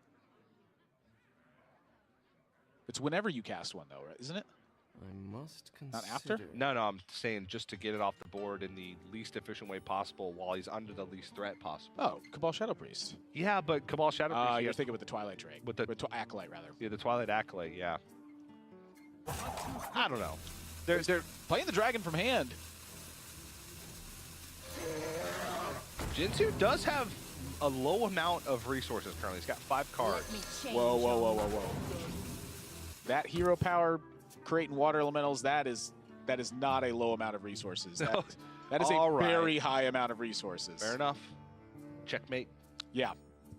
It's whenever you cast one, though, right? Isn't it? I must consider. Not after? No, I'm saying just to get it off the board in the least efficient way possible while he's under the least threat possible. Oh, Cabal Shadow Priest. Yeah, but Cabal Shadow Priest... You're thinking with the Twilight Drake. With the Acolyte, rather. Yeah, the Twilight Acolyte, yeah. I don't know. They're Playing the dragon from hand. Jinsoo does have a low amount of resources currently. He's got 5 cards. Let me change Whoa. your That hero power creating water elementals, that is not a low amount of resources. That is a All right. very high amount of resources. Fair enough. Checkmate. Yeah,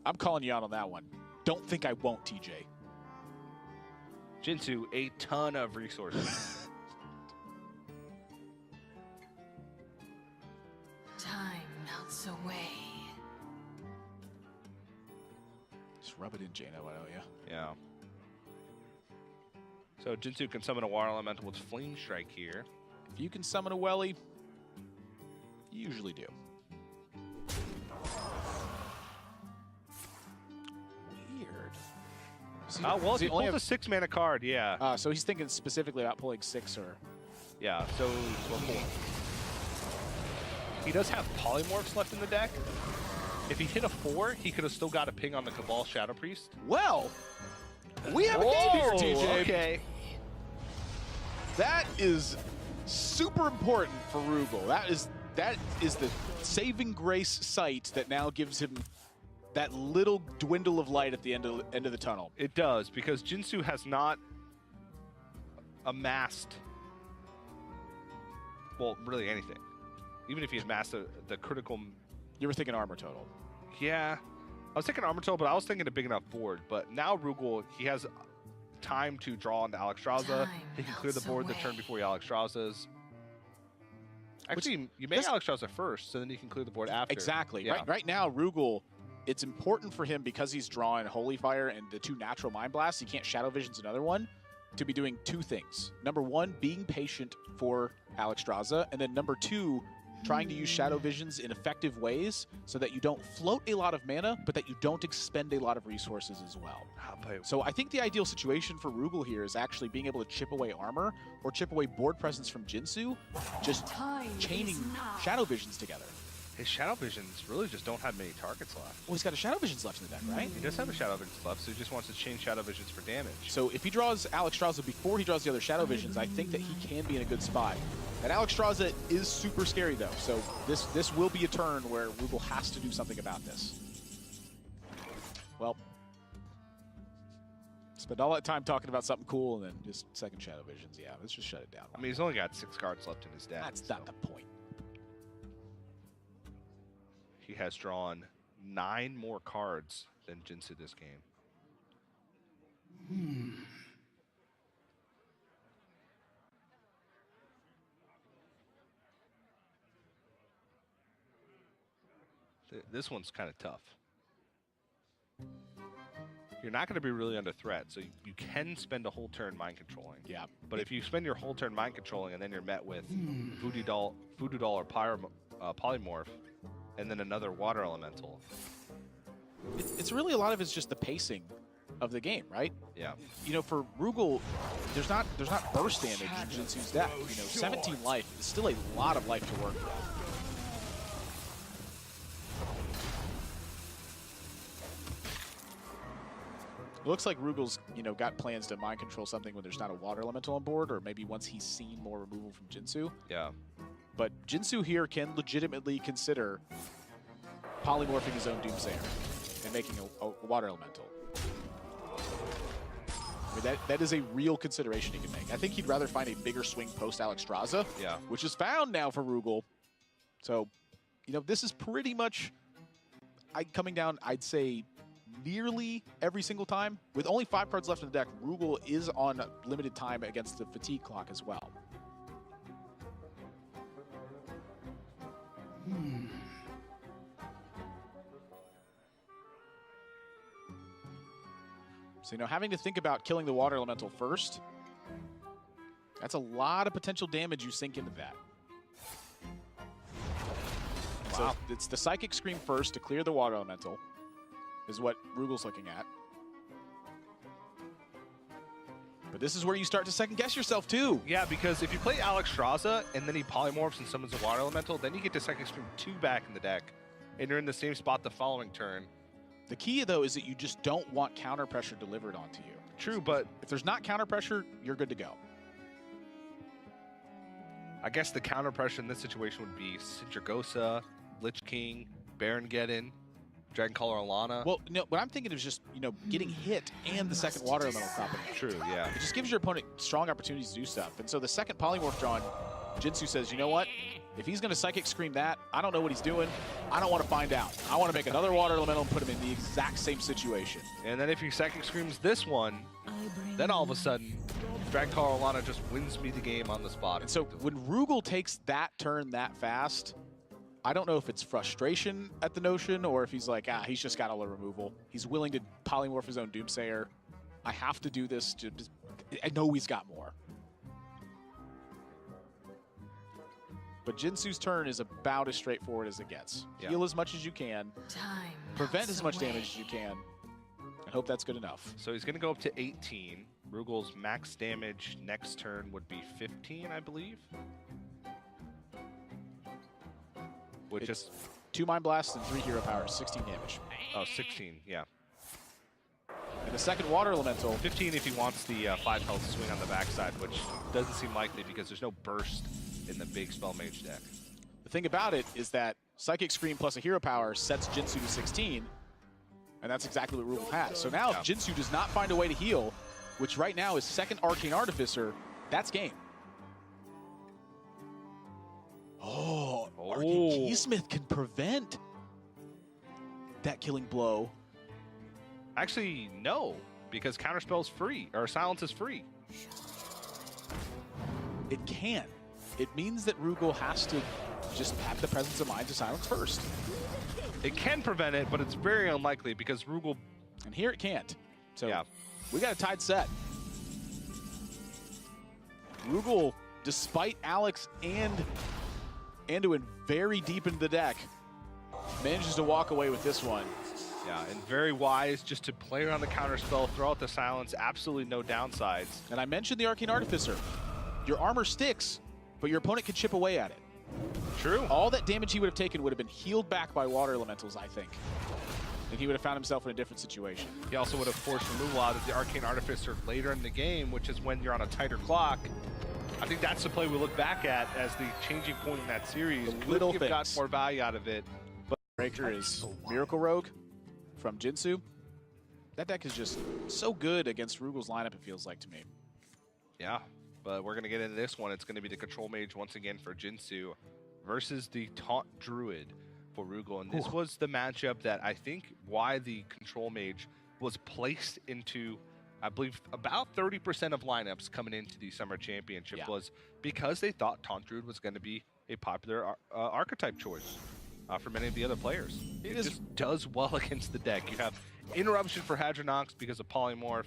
I'm calling you out on that one. Don't think I won't, TJ. Jinsoo, a ton of resources. Time melts away. Just rub it in, Jaina, why don't you? Yeah. So Jinsoo can summon a water elemental with Flame Strike here. If you can summon a Welly, you usually do. Well, if he pulls a 6-mana card, yeah. So he's thinking specifically about pulling 6 or... Yeah, so or 4. He does have polymorphs left in the deck. If he hit a 4, he could have still got a ping on the Cabal Shadow Priest. Well, we have a game here, TJ. Okay. That is super important for Rugal. That is the saving grace sight that now gives him that little dwindle of light at the end of the tunnel. It does, because Jinsoo has not amassed, well, really anything. Even if he amassed the critical... You were thinking armor total. Yeah. I was thinking armor total, but I was thinking a big enough board. But now Rugal, he has time to draw into Alexstrasza. He can clear the board the turn before he Alexstrazzas. Actually, you make Alexstrasza first, so then you can clear the board after. Exactly. Yeah. Right now, Rugal, it's important for him because he's drawing Holy Fire and the 2 natural Mind Blasts. He can't Shadow Visions another one, to be doing 2 things. Number 1, being patient for Alexstrasza, and then number 2, trying to use Shadow Visions in effective ways so that you don't float a lot of mana, but that you don't expend a lot of resources as well. So I think the ideal situation for Rugal here is actually being able to chip away armor or chip away board presence from Jinsoo, just chaining Shadow Visions together. His Shadow Visions really just don't have many targets left. Well, he's got a Shadow Visions left in the deck, right? He does have a Shadow Visions left, so he just wants to chain Shadow Visions for damage. So if he draws Alexstrasza before he draws the other Shadow Visions, I think that he can be in a good spot. And Alexstrasza is super scary, though, so this will be a turn where Rugal has to do something about this. Well, spend all that time talking about something cool and then just second Shadow Visions. Yeah, let's just shut it down. I mean, he's only got 6 cards left in his deck. That's not the point. He has drawn 9 more cards than Jinsoo this game. This one's kind of tough. You're not going to be really under threat, so you can spend a whole turn mind controlling. Yeah. But if you spend your whole turn mind controlling and then you're met with Voodoo Doll or Polymorph, and then another Water Elemental. It's really a lot of it's just the pacing of the game, right? Yeah. You know, for Rugal, there's not burst damage in Jinsoo's deck. You know, 17 life is still a lot of life to work with. It looks like Rugal's, got plans to mind control something when there's not a Water Elemental on board, or maybe once he's seen more removal from Jinsoo. Yeah. But Jinsoo here can legitimately consider polymorphing his own Doomsayer and making a Water Elemental. I mean, that is a real consideration he can make. I think he'd rather find a bigger swing post Alexstrasza, which is found now for Rugal. So, this is pretty much coming down, I'd say, nearly every single time. With only 5 cards left in the deck, Rugal is on limited time against the fatigue clock as well. So, having to think about killing the Water Elemental first, that's a lot of potential damage you sink into that. Wow. So it's the Psychic Scream first to clear the Water Elemental, is what Rugal's looking at. But this is where you start to second guess yourself too. Yeah, because if you play Alexstrasza and then he polymorphs and summons a Water Elemental, then you get to Psychic Scream 2 back in the deck, and you're in the same spot the following turn. The key, though, is that you just don't want counter pressure delivered onto you. True, but if there's not counter pressure, you're good to go. I guess the counter pressure in this situation would be Sindragosa, Lich King, Baron Geddon, Dragoncaller Alana. Well, no, what I'm thinking is just, getting hit and the second Water Elemental cropping. True, yeah. It just gives your opponent strong opportunities to do stuff. And so the second Polymorph drawn, Jinsoo says, you know what? If he's going to Psychic Scream that, I don't know what he's doing. I don't want to find out. I want to make another Water Elemental and put him in the exact same situation. And then if he Psychic Screams this one, then all of a sudden, Dragoncaller Alana just wins me the game on the spot. And so when Rugal takes that turn that fast, I don't know if it's frustration at the notion or if he's like, he's just got all the removal. He's willing to polymorph his own Doomsayer. I have to do this. I know he's got more. But Jinsoo's turn is about as straightforward as it gets. Yeah. Heal as much as you can. Prevent as much damage as you can. I hope that's good enough. So he's going to go up to 18. Rugal's max damage next turn would be 15, I believe. Which is 2 Mind Blasts and 3 Hero Powers, 16 damage. Oh, 16, yeah. And the second Water Elemental. 15 if he wants the 5 health swing on the backside, which doesn't seem likely because there's no burst in the big Spell Mage deck. The thing about it is that Psychic Scream plus a Hero Power sets Jinsoo to 16, and that's exactly what Rugal has. So now if Jinsoo does not find a way to heal, which right now is second Arcane Artificer, that's game. Oh, Arcane Keysmith can prevent that killing blow. Actually, no, because Counterspell's free, or Silence is free. It can. It means that Rugal has to just have the presence of mind to silence first. It can prevent it, but it's very unlikely because Rugal... And here it can't. So yeah. We got a tied set. Rugal, despite Alex and Anduin very deep into the deck, manages to walk away with this one. Yeah, and very wise just to play around the counterspell, throw out the silence, absolutely no downsides. And I mentioned the Arcane Artificer. Your armor sticks, but your opponent can chip away at it. True. All that damage he would have taken would have been healed back by Water Elementals, I think. And he would have found himself in a different situation. He also would have forced removal out of the Arcane Artificer later in the game, which is when you're on a tighter clock. I think that's the play we look back at as the changing point in that series. Little You've got more value out of it. But Breaker is Miracle Rogue from Jinsoo. That deck is just so good against Rugal's lineup, it feels like to me. Yeah, but we're going to get into this one. It's going to be the Control Mage once again for Jinsoo versus the Taunt Druid for Rugal. And this was the matchup that I think why the Control Mage was placed into, I believe, about 30% of lineups coming into the Summer Championship was because they thought Taunt Druid was going to be a popular archetype choice for many of the other players. It just does well against the deck. You have Interruption for Hadronox because of Polymorph.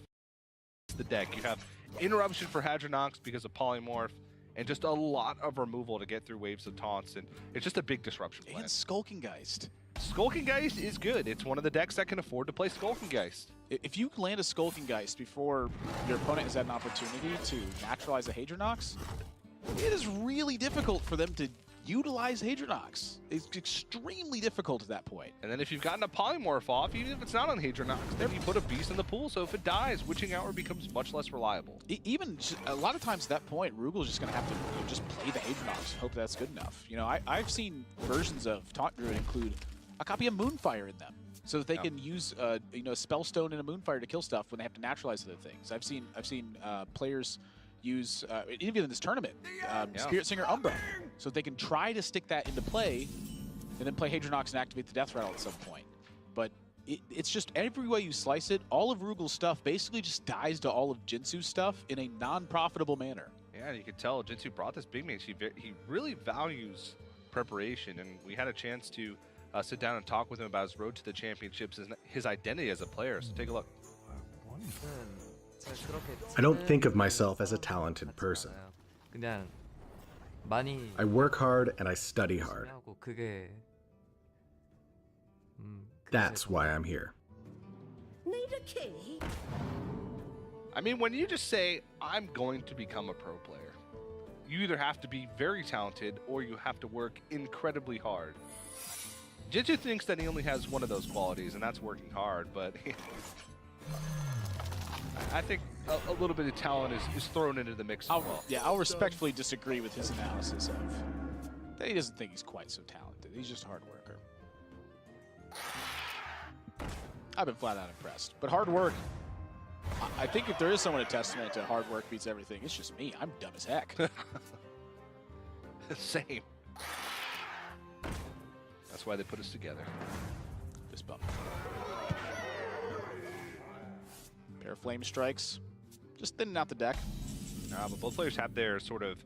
The deck. You have Interruption for Hadronox because of Polymorph, and just a lot of removal to get through waves of taunts, and it's just a big disruption plan. And Skulking Geist. Skulking Geist is good. It's one of the decks that can afford to play Skulking Geist. If you land a Skulking Geist before your opponent has had an opportunity to naturalize a Hadronox, it is really difficult for them to utilize Hadronox. It's extremely difficult at that point. And then if you've gotten a Polymorph off, even if it's not on Hadronox, then you put a Beast in the pool, so if it dies, Witching Hour becomes much less reliable. Even a lot of times at that point, Rugal's just going to have to just play the Hadronox and hope that's good enough. You know, I've seen versions of Taunt Druid include a copy of Moonfire in them, so that they can use you know, a Spellstone and a Moonfire to kill stuff when they have to naturalize other things. I've seen players use, even in this tournament, Spirit Singer Umbra, so they can try to stick that into play and then play Hadronox and activate the Death Rattle at some point. But it's just every way you slice it, all of Rugal's stuff basically just dies to all of Jinsoo's stuff in a non-profitable manner. Yeah, you can tell Jinsoo brought this big mage. He really values preparation, and we had a chance to sit down and talk with him about his road to the championships and his identity as a player. So take a look. I don't think of myself as a talented person. I work hard and I study hard. That's why I'm here. Need a key? I mean, when you just say, I'm going to become a pro player, you either have to be very talented or you have to work incredibly hard. Jinsoo thinks that he only has one of those qualities, and that's working hard, but I think a little bit of talent is thrown into the mix as well. Yeah, I'll respectfully disagree with his analysis of that he doesn't think he's quite so talented. He's just a hard worker. I've been flat out impressed. But hard work, I think if there is someone a testament to hard work beats everything, it's just me. I'm dumb as heck. Same. That's why they put us together. Fist bump. Pair of Flame Strikes. Just thinning out the deck. But both players have their sort of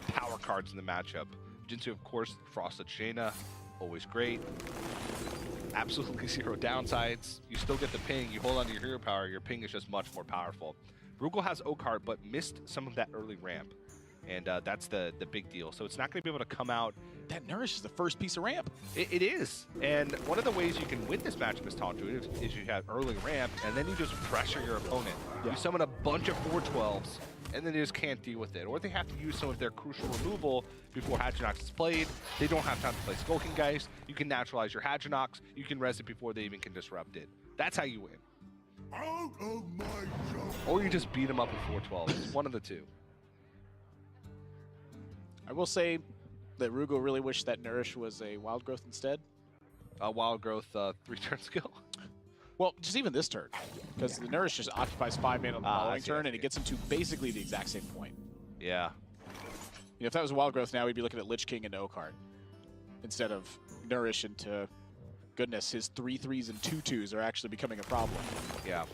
power cards in the matchup. Jinsoo, of course, Frosted Jaina, always great. Absolutely zero downsides. You still get the ping. You hold on to your hero power. Your ping is just much more powerful. Rugal has Oakheart, but missed some of that early ramp. And that's the big deal. So it's not going to be able to come out. That Nourish is the first piece of ramp. It is. And one of the ways you can win this matchup as Taunt Druid is you have early ramp, and then you just pressure your opponent. Yeah. You summon a bunch of 412s, and then they just can't deal with it. Or they have to use some of their crucial removal before Hadronox is played. They don't have time to play Skulking Geist. You can naturalize your Hadronox. You can res it before they even can disrupt it. That's how you win. Out of my zone. Or you just beat them up with 412s. One of the two. I will say that Rugal really wished that Nourish was a Wild Growth instead. Wild Growth 3-turn skill. Well, just even this turn, because the Nourish just occupies 5 mana on the following turn, and it gets him to basically the exact same point. Yeah. You know, if that was a Wild Growth now, we'd be looking at Lich King and O-Card instead of Nourish into, goodness, his 3/3s and 2/2s are actually becoming a problem. Yeah.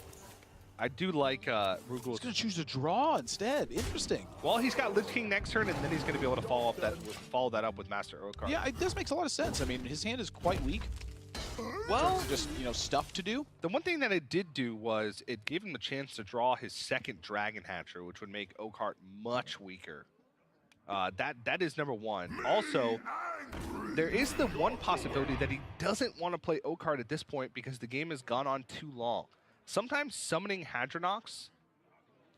I do like Rugal's. He's going to choose to draw instead. Interesting. Well, he's got Lich King next turn, and then he's going to be able to follow that up with Master O-Card. Yeah, this makes a lot of sense. I mean, his hand is quite weak. Well, Just, you know, stuff to do. the one thing that it did do was it gave him a chance to draw his second Dragon Hatcher, which would make O-Card much weaker. That is number one. Also, there is the one possibility that he doesn't want to play O-Card at this point because the game has gone on too long. Sometimes summoning Hadronox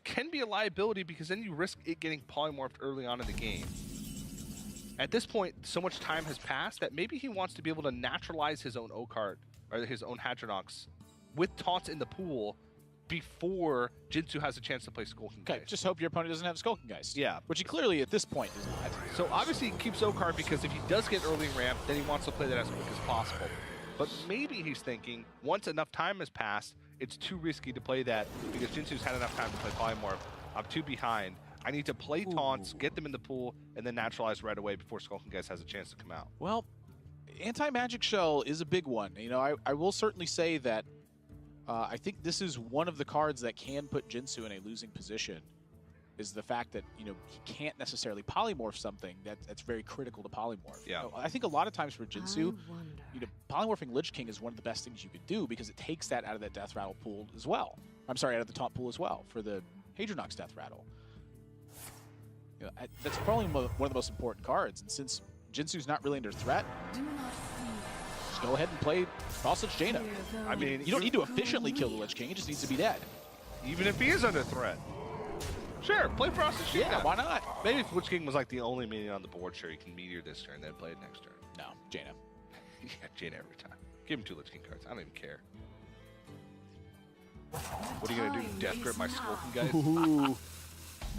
can be a liability because then you risk it getting polymorphed early on in the game. At this point, so much time has passed that maybe he wants to be able to naturalize his own O-Card or his own Hadronox with taunts in the pool before Jinsoo has a chance to play Skulking Okay, Geist. just hope your opponent doesn't have Skulking Geist. Yeah. Which he clearly, at this point, does not. So obviously he keeps O-Card because if he does get early ramp, then he wants to play that as quick as possible. But maybe he's thinking, once enough time has passed, it's too risky to play that because Jinsoo's had enough time to play Polymorph. I'm too behind. I need to play taunts, get them in the pool, and then naturalize right away before Skulking Geist has a chance to come out. Well, Anti-Magic Shell is a big one. You know, I will certainly say that I think this is one of the cards that can put Jinsoo in a losing position, is the fact that, you know, he can't necessarily polymorph something that's very critical to polymorph. Yeah. You know, I think a lot of times for Jinsoo, you know, polymorphing Lich King is one of the best things you could do because it takes that out of that Death Rattle pool as well. I'm sorry, out of the taunt pool as well for the Hadronox Death Rattle. You know, that's probably one of the most important cards, and since Jinsoo's not really under threat, Do not fear. just go ahead and play Crossage Jaina. I mean, You don't need to efficiently kill the Lich King, it just needs to be dead. even if he is under threat. Sure, play Frosted Jaina. Yeah, why not? Maybe if Lich King was like the only minion on the board, sure, you can Meteor this turn, then play it next turn. No, Jaina. Yeah, Jaina every time. Give him 2 Lich King cards. I don't even care. What are you going to do? Death Grip my Skulking Geist? Ooh.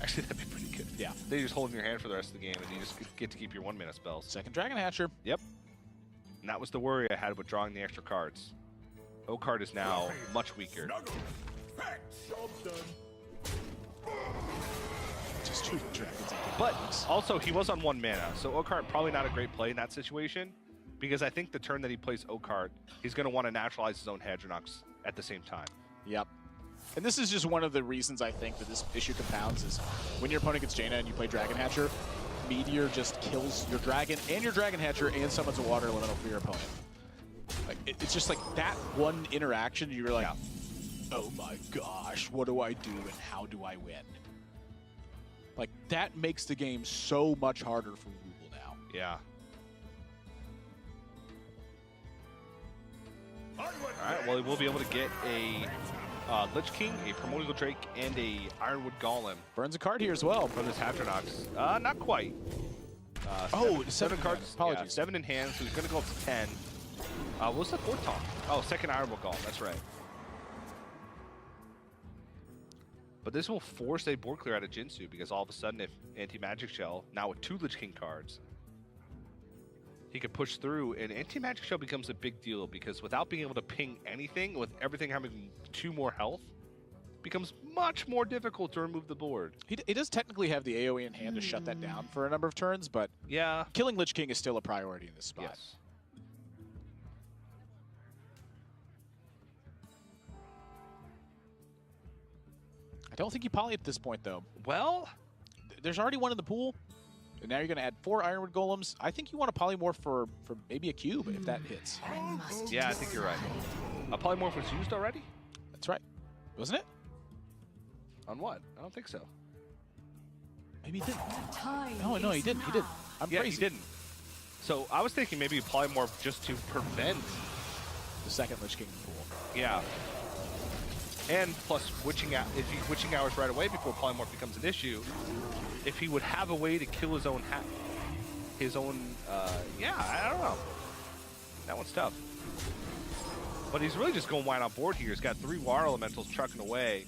Actually, that'd be pretty good. Yeah. Then you just hold in your hand for the rest of the game, and you just get to keep your 1-mana spells. Second Dragon Hatcher. Yep. And that was the worry I had with drawing the extra cards. O-Card is now much weaker. Snuggle. Fetch. Job done. Just 2 dragons. But also, he was on 1 mana, so O-Card probably not a great play in that situation, because I think the turn that he plays O-Card, he's going to want to naturalize his own Hadronox at the same time. Yep. And this is just one of the reasons I think that this issue compounds is when your opponent gets Jaina and you play Dragon Hatcher, Meteor just kills your Dragon and your Dragon Hatcher and summons a Water Elemental for your opponent. Like, it's just like that one interaction, you're like, oh my gosh, what do I do and how do I win? Like, that makes the game so much harder for Rugal now. Yeah. Onward. All right, well, we'll be able to get a Lich King, a Primordial Drake, and a Ironwood Golem Burns a card here as well. from this Hadronox. Not quite. Seven cards. Apologies. Yeah, 7 in hand, so he's going to go up to 10. What's the 4th taunt? Oh, second Ironwood Golem. That's right. But this will force a board clear out of Jinsoo because all of a sudden, if Anti-Magic Shell, now with 2 Lich King cards, he could push through, and Anti-Magic Shell becomes a big deal because without being able to ping anything, with everything having 2 more health, becomes much more difficult to remove the board. He does technically have the AoE in hand to shut that down for a number of turns, but Yeah. killing Lich King is still a priority in this spot. Yes. I don't think you poly at this point, though. Well, There's already one in the pool, and now you're going to add 4 Ironwood Golems. I think you want to polymorph for maybe a cube if that hits. I must yeah, I think you're right. A Polymorph was used already? That's right. Wasn't it? On what? I don't think so. Maybe he didn't. Time No, he is didn't. He didn't. now. I'm Yeah, crazy. he didn't. So I was thinking maybe polymorph just to prevent. The second Lich King pool. Yeah. And plus witching out, if he's witching hours right away before polymorph becomes an issue, if he would have a way to kill his own yeah, I don't know. That one's tough. But he's really just going wide on board here. He's got 3 water elementals trucking away.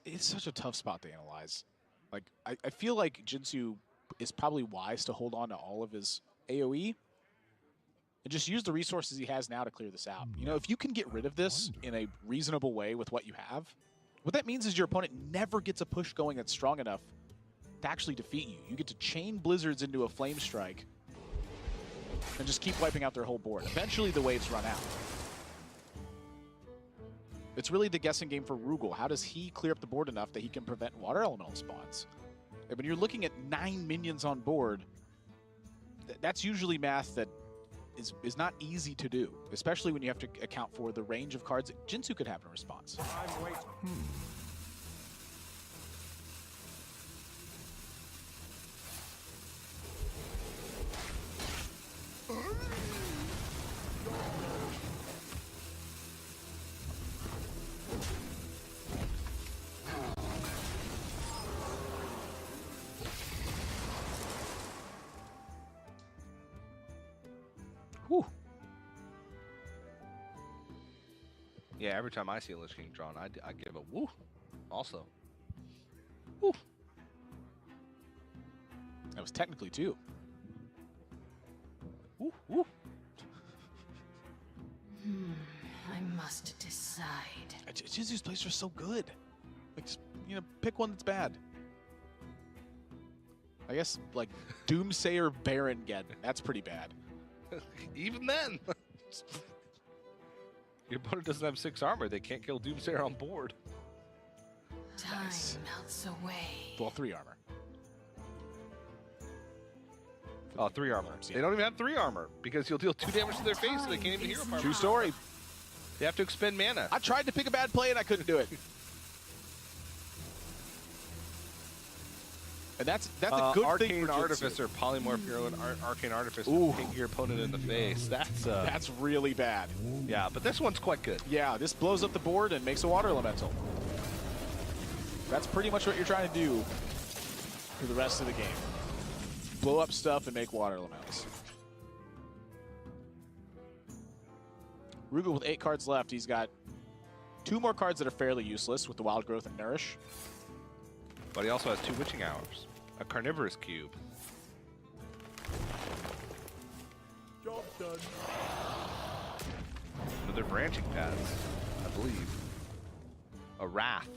It's such a tough spot to analyze. Like, I feel like Jinsoo is probably wise to hold on to all of his AoE and just use the resources he has now to clear this out. You know, if you can get rid of this in a reasonable way with what you have, what that means is your opponent never gets a push going that's strong enough to actually defeat you. You get to chain blizzards into a flame strike and just keep wiping out their whole board. Eventually the waves run out. It's really the guessing game for Rugal. How does he clear up the board enough that he can prevent water elemental spawns? And when you're looking at 9 minions on board, that's usually math that is not easy to do, especially when you have to account for the range of cards that Jinsoo could have in response. I'm waiting. Whew. Yeah, every time I see a Lich King drawn, I give a woo. Also. Woo. That was technically 2. Woo. Woo. I must decide. Jinsoo's plays are so good. Like, just, you know, pick one that's bad. I guess, like, Doomsayer Baron Ged. That's pretty bad. Even then. Your opponent doesn't have 6 armor. They can't kill Doomsayer on board. Time Nice. melts away. Well, 3 armor. Oh, 3 armor. Yeah. They don't even have 3 armor because you'll deal 2 damage to their face and they can't even hero power. True story. They have to expend mana. I tried to pick a bad play and I couldn't do it. And that's a good Arcane thing for Artificer, polymorph your own Arcane Artificer, Ooh. hit your opponent in the face. That's really bad. Yeah, but this one's quite good. Yeah, this blows up the board and makes a water elemental. That's pretty much what you're trying to do for the rest of the game. Blow up stuff and make water elementals. Rugal with 8 cards left. He's got 2 more cards that are fairly useless with the Wild Growth and Nourish. But he also has 2 Witching Hours, a Carnivorous Cube. Job done. Another Branching Paths, I believe. A Wrath,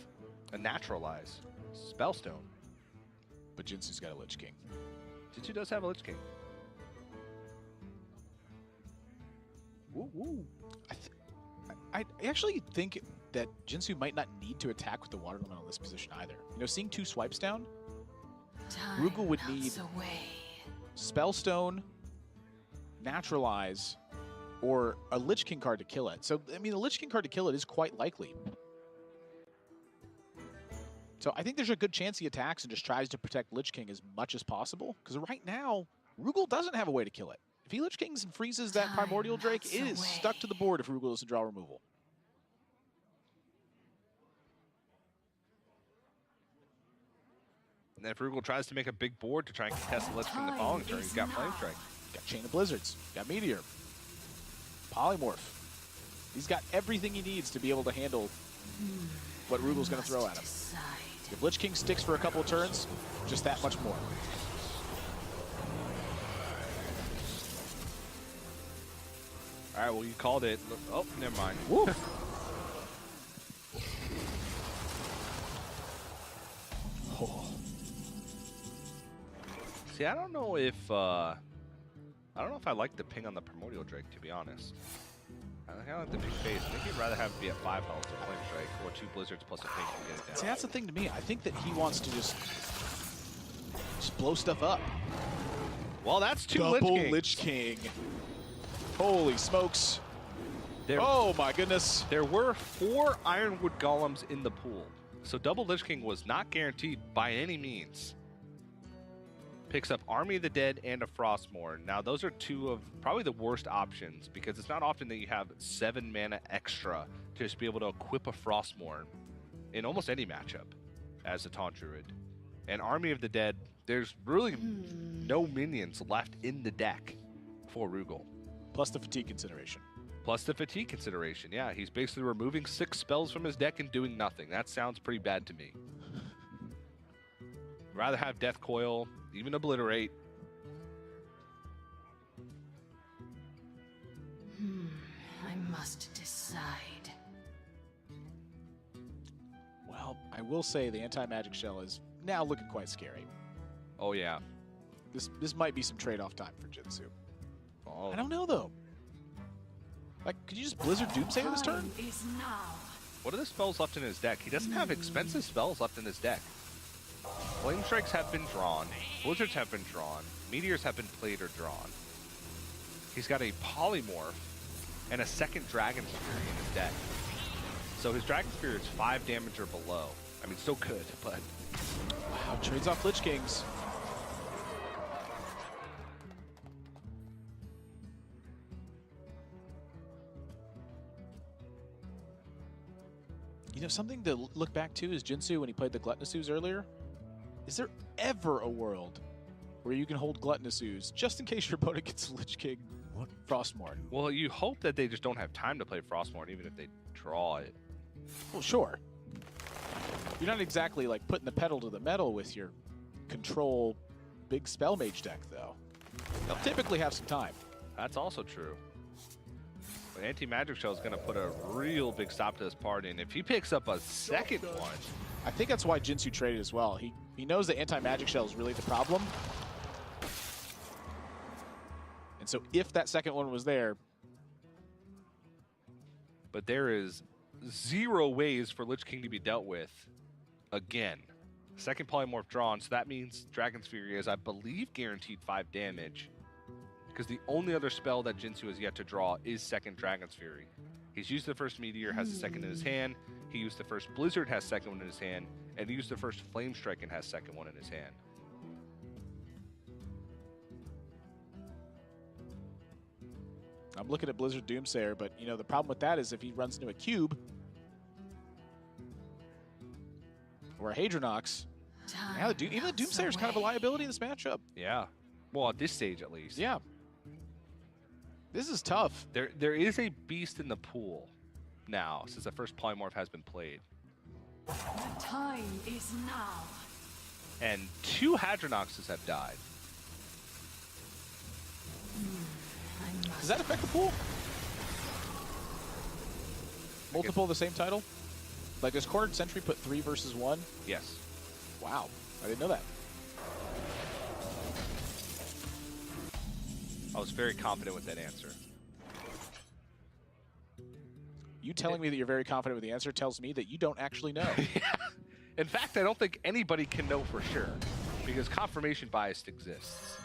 a Naturalize, Spellstone. But Jinsoo's got a Lich King. Jinsoo does have a Lich King. Woo woo. I actually think that Jinsoo might not need to attack with the water elemental in this position either. You know, seeing 2 swipes down, Time Rugal would melts need away. Spellstone, Naturalize, or a Lich King card to kill it. So, I mean, a Lich King card to kill it is quite likely. So I think there's a good chance he attacks and just tries to protect Lich King as much as possible. Because right now, Rugal doesn't have a way to kill it. If he Lich Kings and freezes that Primordial Drake, it is stuck to the board if Rugal doesn't draw removal. And then if Rugal tries to make a big board to try and contest the Lich King the following turn, he's got Flame Strike. Got Chain of Blizzards, got Meteor, Polymorph. He's got everything he needs to be able to handle what Rugal's going to throw at him. Decide. If Lich King sticks for a couple of turns, just that much more. All right, well, you called it. Oh, never mind. Woo! Oh. See, I don't know if I like the ping on the Primordial Drake, to be honest. I kind of like the ping phase. I think he'd rather have it be at 5 health to Flame Strike or 2 Blizzards plus a ping to get it down. See, that's the thing to me. I think that he wants to just blow stuff up. Well, that's 2 Double Lich Kings. Lich King. Holy smokes. Oh my goodness. There were 4 Ironwood Golems in the pool, so double Lich King was not guaranteed by any means. Picks up Army of the Dead and a Frostmourne. Now, those are 2 of probably the worst options because it's not often that you have 7 mana extra to just be able to equip a Frostmourne in almost any matchup as a Taunt Druid. And Army of the Dead, there's really no minions left in the deck for Rugal. Plus the fatigue consideration. Plus the fatigue consideration, yeah. He's basically removing 6 spells from his deck and doing nothing. That sounds pretty bad to me. Rather have Death Coil, even Obliterate. I must decide. Well, I will say the anti-magic shell is now looking quite scary. Oh, yeah. This might be some trade-off time for Jinsoo. Oh. I don't know, though. Like, could you just Blizzard Doomsayer this turn? Time is now. What are the spells left in his deck? He doesn't have expensive spells left in his deck. Flame Strikes have been drawn. Blizzards have been drawn. Meteors have been played or drawn. He's got a Polymorph and a second Dragon's Fury in his deck. So his Dragon's Fury is 5 damage or below. I mean, still good, but... Wow, trades off Lich Kings. You know, something to look back to is Jinsoo when he played the Gluttonous Ooze earlier. Is there ever a world where you can hold Gluttonous Ooze just in case your opponent gets a Lich King Frostmourne? Well, you hope that they just don't have time to play Frostmourne, even if they draw it. Well, sure. You're not exactly like putting the pedal to the metal with your control big spell mage deck, though. They'll typically have some time. That's also true. But Anti-Magic Shell is going to put a real big stop to this party, and if he picks up a second one... I think that's why Jinsoo traded as well. He knows that anti-magic shell is really the problem. And so if that second one was there... But there is 0 ways for Lich King to be dealt with again. Second Polymorph drawn, so that means Dragon's Fury is, I believe, guaranteed 5 damage. Because the only other spell that Jinsoo has yet to draw is second Dragon's Fury. He's used the first Meteor, has the second in his hand. He used the first Blizzard, has second one in his hand. And he used the first Flame Strike and has second one in his hand. I'm looking at Blizzard Doomsayer, but you know the problem with that is if he runs into a cube or a Hadronox, yeah, even the Doomsayer is kind of a liability in this matchup. Yeah. Well, at this stage, at least. Yeah. This is tough. There is a beast in the pool now, since the first Polymorph has been played. The time is now. And 2 Hadronoxes have died. Does that affect the pool? Multiple of the same title? Like, does Cornered Sentry put 3 versus 1? Yes. Wow. I didn't know that. I was very confident with that answer. You telling me that you're very confident with the answer tells me that you don't actually know. Yeah. In fact, I don't think anybody can know for sure, because confirmation bias exists.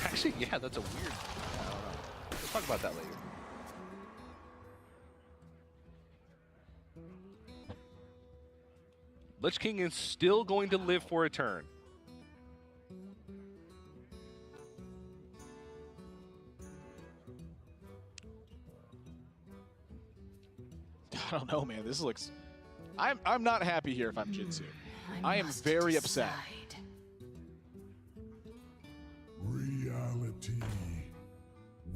Actually, yeah, that's a weird... I don't know. We'll talk about that later. Lich King is still going to live for a turn. I don't know, man. This looks... I'm not happy here if I'm Jinsoo. I am very upset. Reality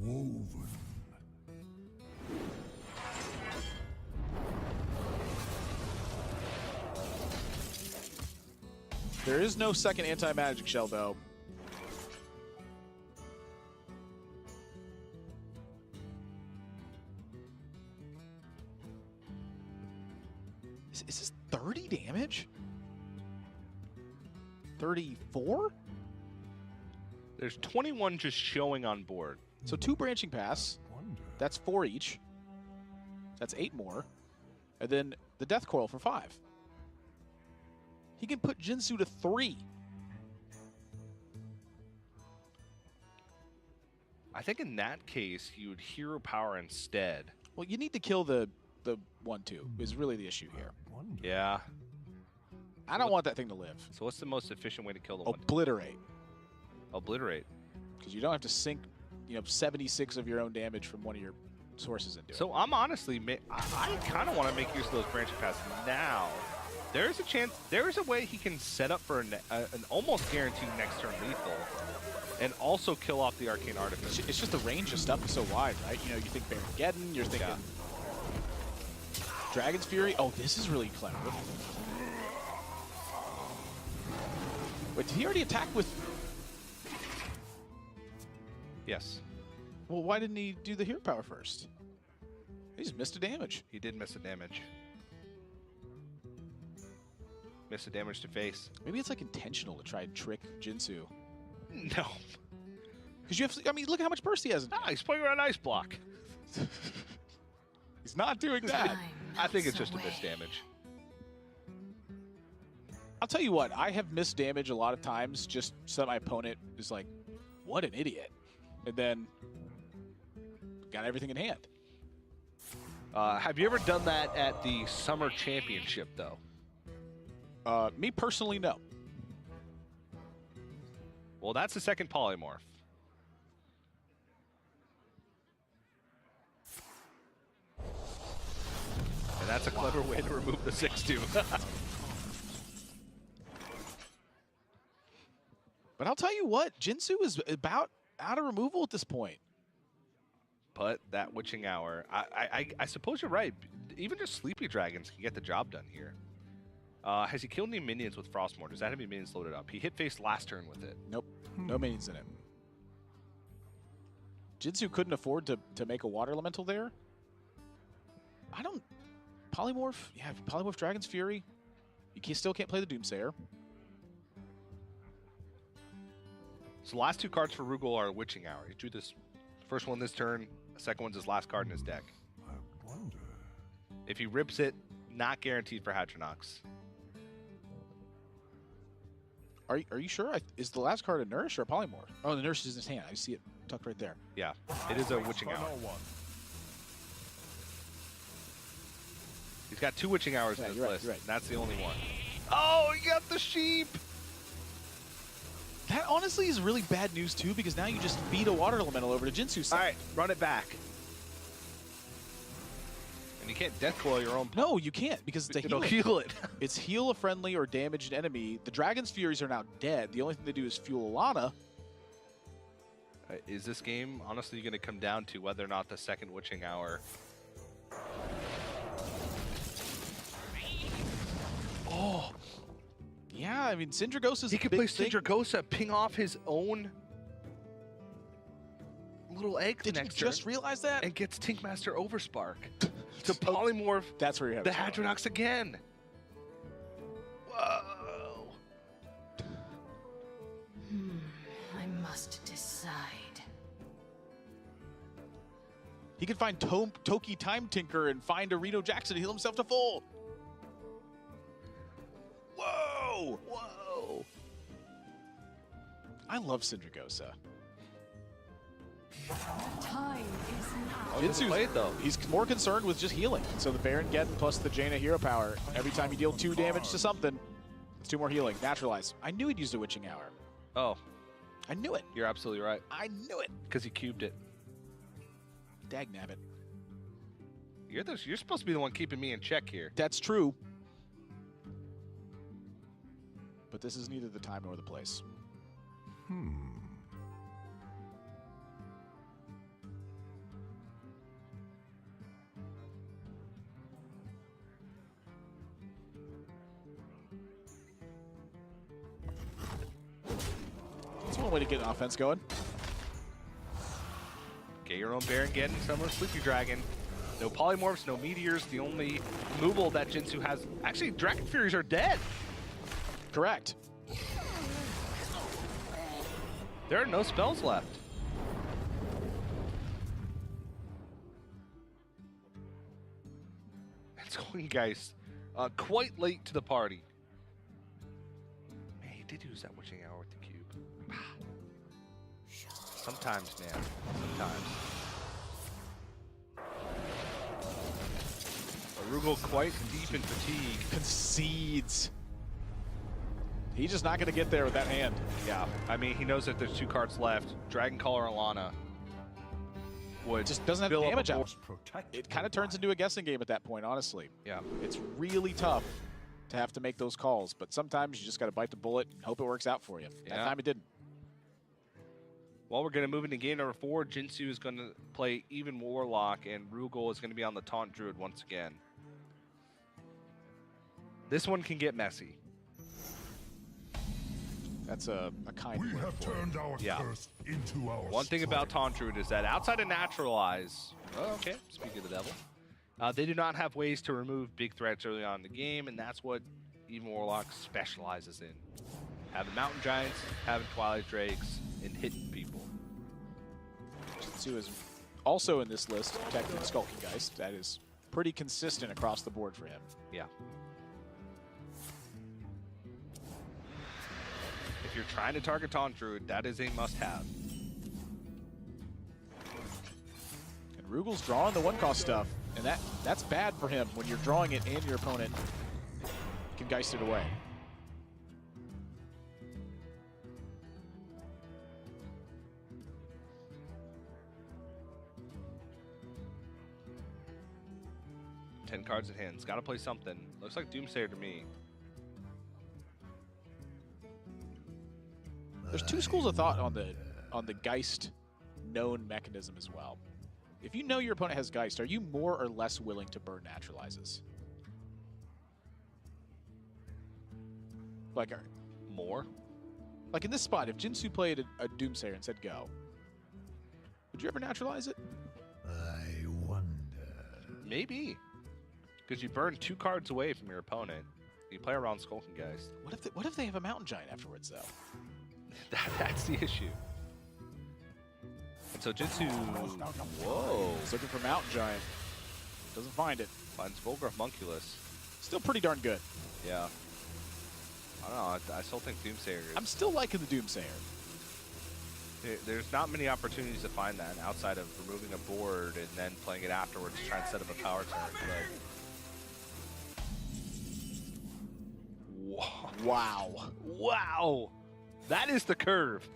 woven. There is no second anti-magic shell, though. Is this 30 damage? 34? There's 21 just showing on board. So 2 branching pass. That's 4 each. That's 8 more. And then the death coil for 5. He can put Jinsoo to 3. I think in that case, you would hero power instead. Well, you need to kill the 1/2 is really the issue here. Yeah. I don't want that thing to live. So what's the most efficient way to kill the one? Obliterate. Obliterate. Because you don't have to sink, 76 of your own damage from one of your sources into it. So I'm honestly, I kind of want to make use of those branching paths now. There's a chance, there is a way he can set up for an almost guaranteed next turn lethal and also kill off the Arcane Artifice. It's just the range of stuff is so wide, right? You think Baron-Geddon, you're thinking Dragon's Fury. Oh, this is really clever. Wait, did he already attack with... Yes. Well, why didn't he do the hero power first? He just missed a damage. He did miss a damage. Miss a damage to face. Maybe it's like intentional to try and trick Jinsoo. No. Because you have to, look at how much burst he has. He's playing around Ice Block. He's not doing that. I think it's just a miss damage. I'll tell you what, I have missed damage a lot of times just so my opponent is like, what an idiot. And then got everything in hand. Have you ever done that at the Summer Championship, though? Me personally, no. Well, that's the second polymorph. And that's a clever way to remove the 6-2. But I'll tell you what, Jinsoo is about out of removal at this point. But that Witching Hour, I suppose you're right. Even just Sleepy Dragons can get the job done here. Has he killed any minions with Frostmourne? Does that have any minions loaded up? He hit face last turn with it. Nope, no minions in it. Jinsoo couldn't afford to make a water elemental there. I don't... Polymorph? Yeah, Polymorph Dragon's Fury. You still can't play the Doomsayer. So the last two cards for Rugal are Witching Hour. He drew this first one this turn. The second one's his last card in his deck. I wonder. If he rips it, not guaranteed for Hadronox. Are you sure? Is the last card a Nourish or a Polymorph? Oh, the Nourish is in his hand. I see it tucked right there. Yeah, it is a Witching Hour. He's got two Witching Hours in his list. You're right. And that's the only one. Oh, he got the sheep! That honestly is really bad news too, because now you just feed a water elemental over to Jinsoo's side. All right, run it back. And you can't death coil your own. No, you can't, because it's a It'll heal. heal it. It's heal a friendly or damaged enemy. The Dragon's Furies are now dead. The only thing they do is fuel Alana. Is this game honestly going to come down to whether or not the second Witching Hour? Oh. Yeah, I mean, Syndragosa's He could play Syndragosa, ping off his own little egg Did you just realize that? and gets Tinkmaster Overspark to polymorph That's where you have the Hadronox again. Whoa. I must decide. He could find Toki Time Tinker and find a Reno Jackson to heal himself to full. Whoa! Whoa. I love Syndragosa. Time is now. Oh, he's played though. He's more concerned with just healing. So the Baron-Geddon plus the Jaina hero power. Every time you deal 2 damage to something, it's 2 more healing. Naturalize. I knew he'd used a Witching Hour. Oh, I knew it. you're absolutely right. I knew it. Because he cubed it. Dagnabbit. You're supposed to be the one keeping me in check here. That's true. But this is neither the time nor the place. That's one way to get an offense going. Get your own Baron-Geddon, summon Sleepy Dragon. No polymorphs, no meteors. The only removal that Jinsoo has... Actually, Dragon Furies are dead. Correct. There are no spells left. It's going, guys, quite late to the party. Man, he did use that Witching Hour with the cube. Sometimes, man. Sometimes. Rugal quite deep in fatigue. Concedes. He's just not going to get there with that hand. Yeah, I mean, he knows that there's 2 cards left. Dragon Caller Alana would Just doesn't have fill up damage a out. It kind of turns into a guessing game at that point, honestly. Yeah. It's really tough to have to make those calls, but sometimes you just got to bite the bullet and hope it works out for you. That time it didn't. Well, we're going to move into game number 4. Jinsoo is going to play Even Warlock, and Rugal is going to be on the Taunt Druid once again. This one can get messy. That's a kind We word have for it. turned our curse into our One thing about strength. Taunt Druid is that outside of Naturalize, okay, speak of the devil, they do not have ways to remove big threats early on in the game, and that's what Even Warlock specializes in. Having Mountain Giants, having Twilight Drakes, and hitting people. Jinsoo is also in this list, protecting Skulking Geist. That is pretty consistent across the board for him. Yeah. If you're trying to target Taunt Druid, that is a must-have. And Rugal's drawing the 1-cost stuff, and that's bad for him when you're drawing it and your opponent can Geist it away. Ten cards in hand. Got to play something. Looks like Doomsayer to me. There's 2 schools of thought on the Geist known mechanism as well. If you know your opponent has Geist, are you more or less willing to burn Naturalizes? Like, More? like in this spot, if Jinsoo played a Doomsayer and said go, would you ever Naturalize it? I wonder. Maybe. Because you burn 2 cards away from your opponent. You play around Skulking Geist. What if they have a Mountain Giant afterwards, though? That's the issue. And so Jinsoo, whoa, He's looking for Mountain Giant. Doesn't find it. finds Volgraf Munculus. Still pretty darn good. Yeah. I don't know. I still think Doomsayer is. I'm still liking the Doomsayer. There's not many opportunities to find that outside of removing a board and then playing it afterwards to try and set up a power turn. But Wow. wow, that is the curve.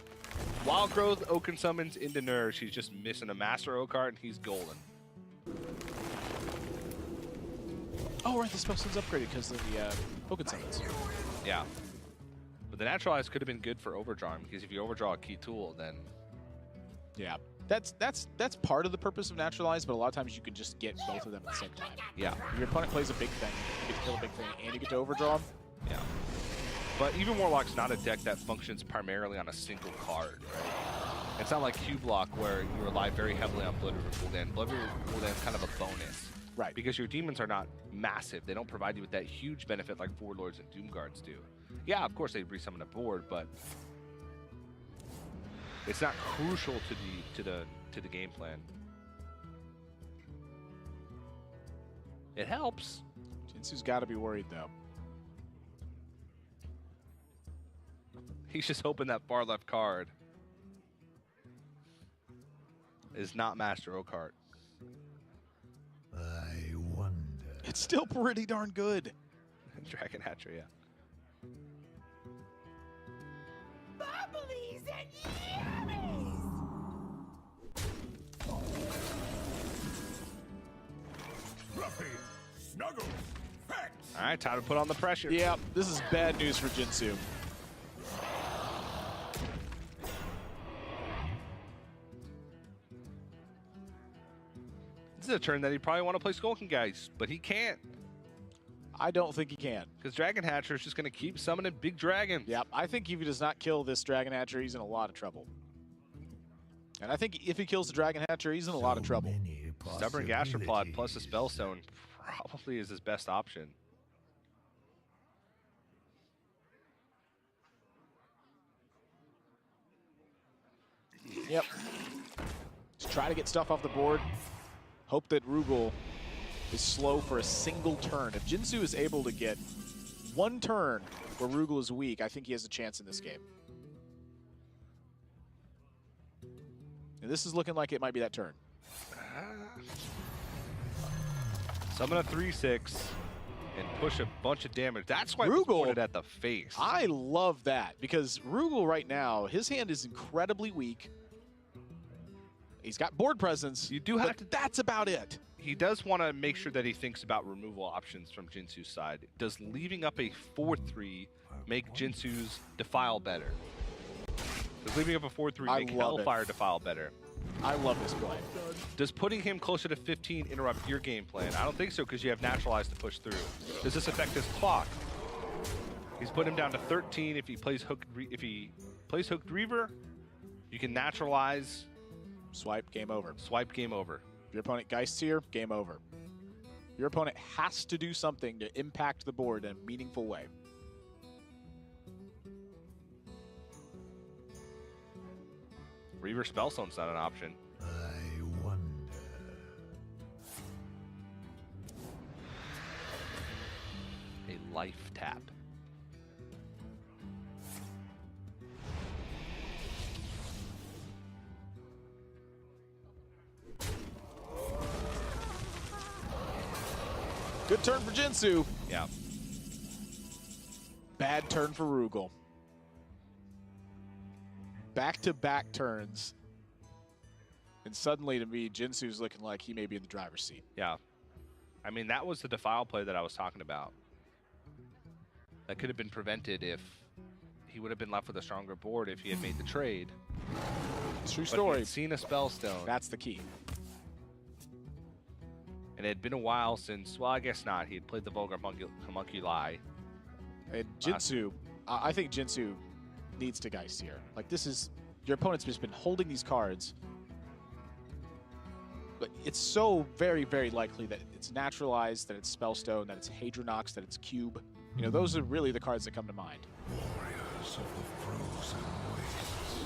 Wild Growth, Oaken summons into Nourish. He's just missing a Master O card and he's golden. Oh, right, the spell sun's upgraded because of the Oaken summons. Yeah. But the Naturalize could have been good for overdrawing because if you overdraw a key tool, then Yeah. That's part of the purpose of Naturalize, but a lot of times you can just get both of them at the same time. yeah, Your opponent plays a big thing, you get to kill a big thing, and you get to overdraw them. yeah. But even Warlock's not a deck that functions primarily on a single card, right? It's not like Q-Block where you rely very heavily on Blood River cooldown. Blood River cooldown is kind of a bonus. Right. Because your demons are not massive. They don't provide you with that huge benefit like Forward Lords and Doom Guards do. Yeah, of course they resummon a board, but it's not crucial to the game plan. It helps. Jinsoo's got to be worried, though. He's just hoping that far left card is not Master O card. I wonder. It's still pretty darn good. Dragon Hatcher, yeah. Bubblies and yummies! Fluffy, snuggle, pet. All right, time to put on the pressure. Yeah, this is bad news for Jinsoo. This is a turn that he probably want to play Skulking Geist, but he can't I don't think he can. because Dragon Hatcher is just going to keep summoning big dragons. Yeah, I think if he does not kill this Dragon Hatcher, he's in a lot of trouble. And I think if he kills the Dragon Hatcher, he's in a lot of trouble. Stubborn Gastropod plus a Spellstone probably is his best option. Yep. Just try to get stuff off the board. Hope that Rugal is slow for a single turn. If Jinsoo is able to get one turn where Rugal is weak, I think he has a chance in this game. And this is looking like it might be that turn. Summon a 3/6 and push a bunch of damage. That's why Rugal it's pointed at the face. I love that because Rugal right now, his hand is incredibly weak. He's got board presence. You do have to. That's about it. He does want to make sure that he thinks about removal options from Jinsoo's side. Does leaving up a 4/3 make Jinsoo's Defile better? Does leaving up a 4/3 make Hellfire Defile better? I love this play. Does putting him closer to 15 interrupt your game plan? I don't think so because you have Naturalize to push through. Does this affect his clock? He's put him down to 13 if he plays Hooked Reaver. You can Naturalize. Swipe, game over. Swipe, game over. Your opponent Geists here, game over. Your opponent has to do something to impact the board in a meaningful way. Reaver Spellstone's not an option. I wonder. A life tap. Good turn for Jinsoo. Yeah. Bad turn for Rugal. Back-to-back turns. And suddenly, to me, Jinsoo's looking like he may be in the driver's seat. Yeah. I mean, that was the Defile play that I was talking about. That could have been prevented if he would have been left with a stronger board if he had made the trade. True But story. he had seen a Spellstone. That's the key. And it had been a while since, well, I guess not. He had played the Vulgar Homunculi. And Jinsoo, I think Jinsoo needs to Geist here. Like, this is, your opponent's just been holding these cards. But it's so very, very likely that it's Naturalized, that it's Spellstone, that it's Hadronox, that it's Cube. You know, those are really the cards that come to mind. Warriors of the frozen wastes.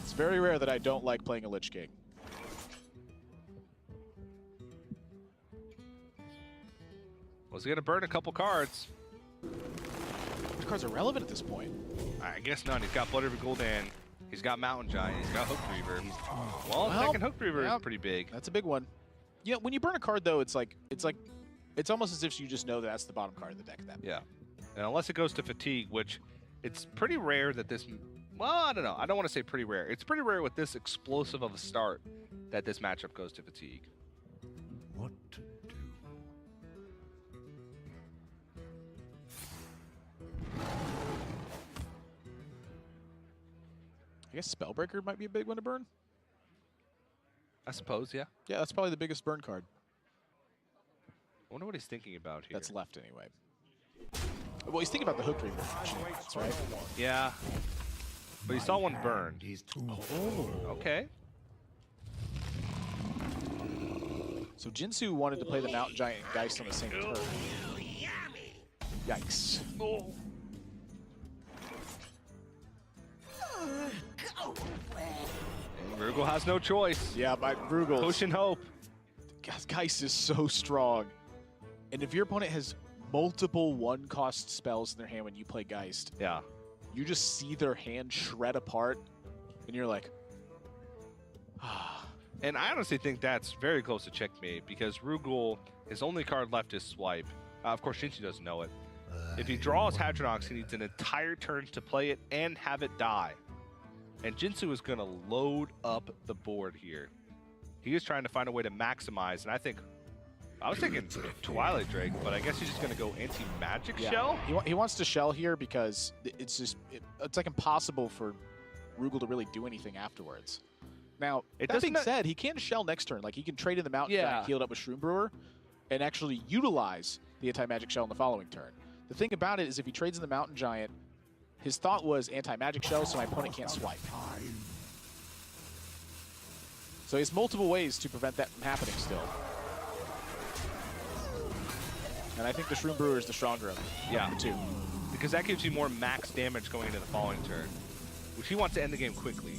It's very rare that I don't like playing a Lich King. Was he going to burn a couple cards? Which cards are relevant at this point? I guess none. He's got Blood River Gul'dan. He's got Mountain Giant. He's got Hooked Reaver. Well, second Hooked Reaver is pretty big. That's a big one. You know, when you burn a card, though, it's almost as if you just know that that's the bottom card of the deck at that point. Yeah. And unless it goes to Fatigue, which it's pretty rare that this, well, I don't know. I don't want to say pretty rare. It's pretty rare with this explosive of a start that this matchup goes to Fatigue. What to do? I guess Spellbreaker might be a big one to burn. I suppose, yeah. Yeah, that's probably the biggest burn card. I wonder what he's thinking about here. That's left anyway. Well, he's thinking about the Hooked Reaver, that's right? Yeah. But he saw one burned. He's too Okay. So Jinsoo wanted to play the Mountain Giant and Geist on the same turn. Yikes. And Rugal has no choice. Yeah, by Rugal. Push and hope. Geist is so strong. And if your opponent has multiple one-cost spells in their hand when you play Geist, Yeah. you just see their hand shred apart, and you're like, And I honestly think that's very close to checkmate because Rugal, his only card left is Swipe. Of course, Jinsoo doesn't know it. If he draws Hadronox, he needs an entire turn to play it and have it die. And Jinsoo is going to load up the board here. He is trying to find a way to maximize, and I was thinking Twilight Drake, but I guess he's just going to go anti-magic shell? He wants to shell here because it's like impossible for Rugal to really do anything afterwards. Now, that being said, he can shell next turn. Like, he can trade in the Mountain Giant, heal it up with Shroom Brewer, and actually utilize the anti-magic shell in the following turn. The thing about it is if he trades in the Mountain Giant, his thought was anti-magic shell, so my opponent can't swipe. So he has multiple ways to prevent that from happening still. And I think the Shroom Brewer is the stronger of the two. Because that gives you more max damage going into the following turn, which he wants to end the game quickly.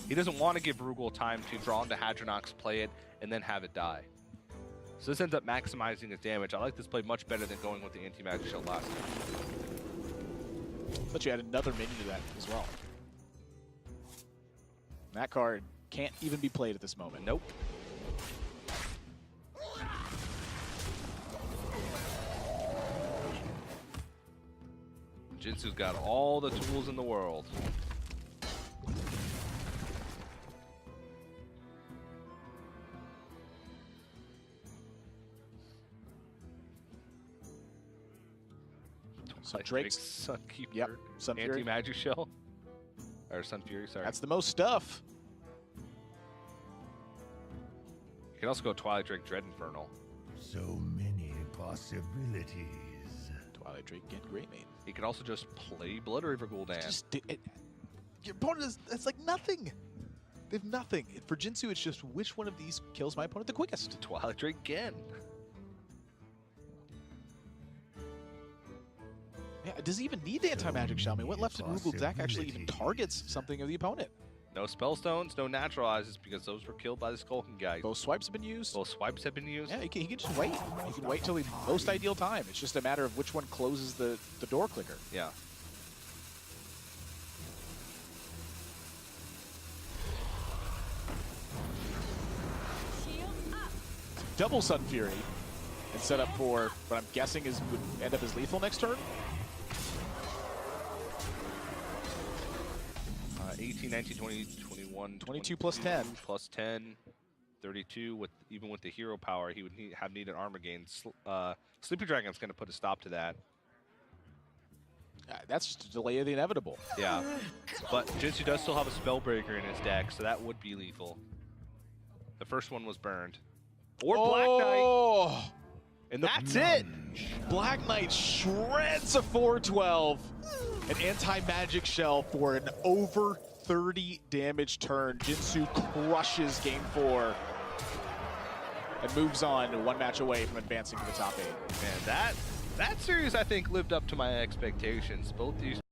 He doesn't want to give Rugal time to draw into Hadronox, play it, and then have it die. So this ends up maximizing his damage. I like this play much better than going with the anti-magic shell last time. But you add another minion to that as well. That card can't even be played at this moment. Nope. Jinsoo's got all the tools in the world. So Drake's Sunkeeper. Yep, Sun Fury. Anti-magic shell. Or Sun Fury, sorry. That's the most stuff. You can also go Twilight Drake Dread Infernal. So many possibilities. Twilight Drake and Greymane. He can also just play Blood River Gul'dan. Your opponent is, it's like nothing. They have nothing. For Jinsoo, it's just which one of these kills my opponent the quickest. Twilight Drake again. Yeah, does he even need the anti-magic shell? I mean, what left in Rugal deck actually even targets something of the opponent? No Spellstones, no Naturalizes, because those were killed by the Skulking guy. Both swipes have been used. Both swipes have been used. Yeah, he can just wait. He can wait till the most ideal time. It's just a matter of which one closes the door clicker. Yeah. Double Sun Fury and set up for what I'm guessing would end up as lethal next turn. 18, 19, 20, 21, 22 plus 10. Plus 10, 32. Even with the hero power, he would have needed armor gain. Sleepy Dragon's going to put a stop to that. That's just a delay of the inevitable. Yeah. But Jinsoo does still have a Spellbreaker in his deck, so that would be lethal. The first one was burned. Or Black Knight. And that's it. Black Knight shreds a 412. An anti-magic shell for an over 30 damage turn. Jinsoo crushes game 4 and moves on one match away from advancing to the top 8. Man, that series I think lived up to my expectations. Both these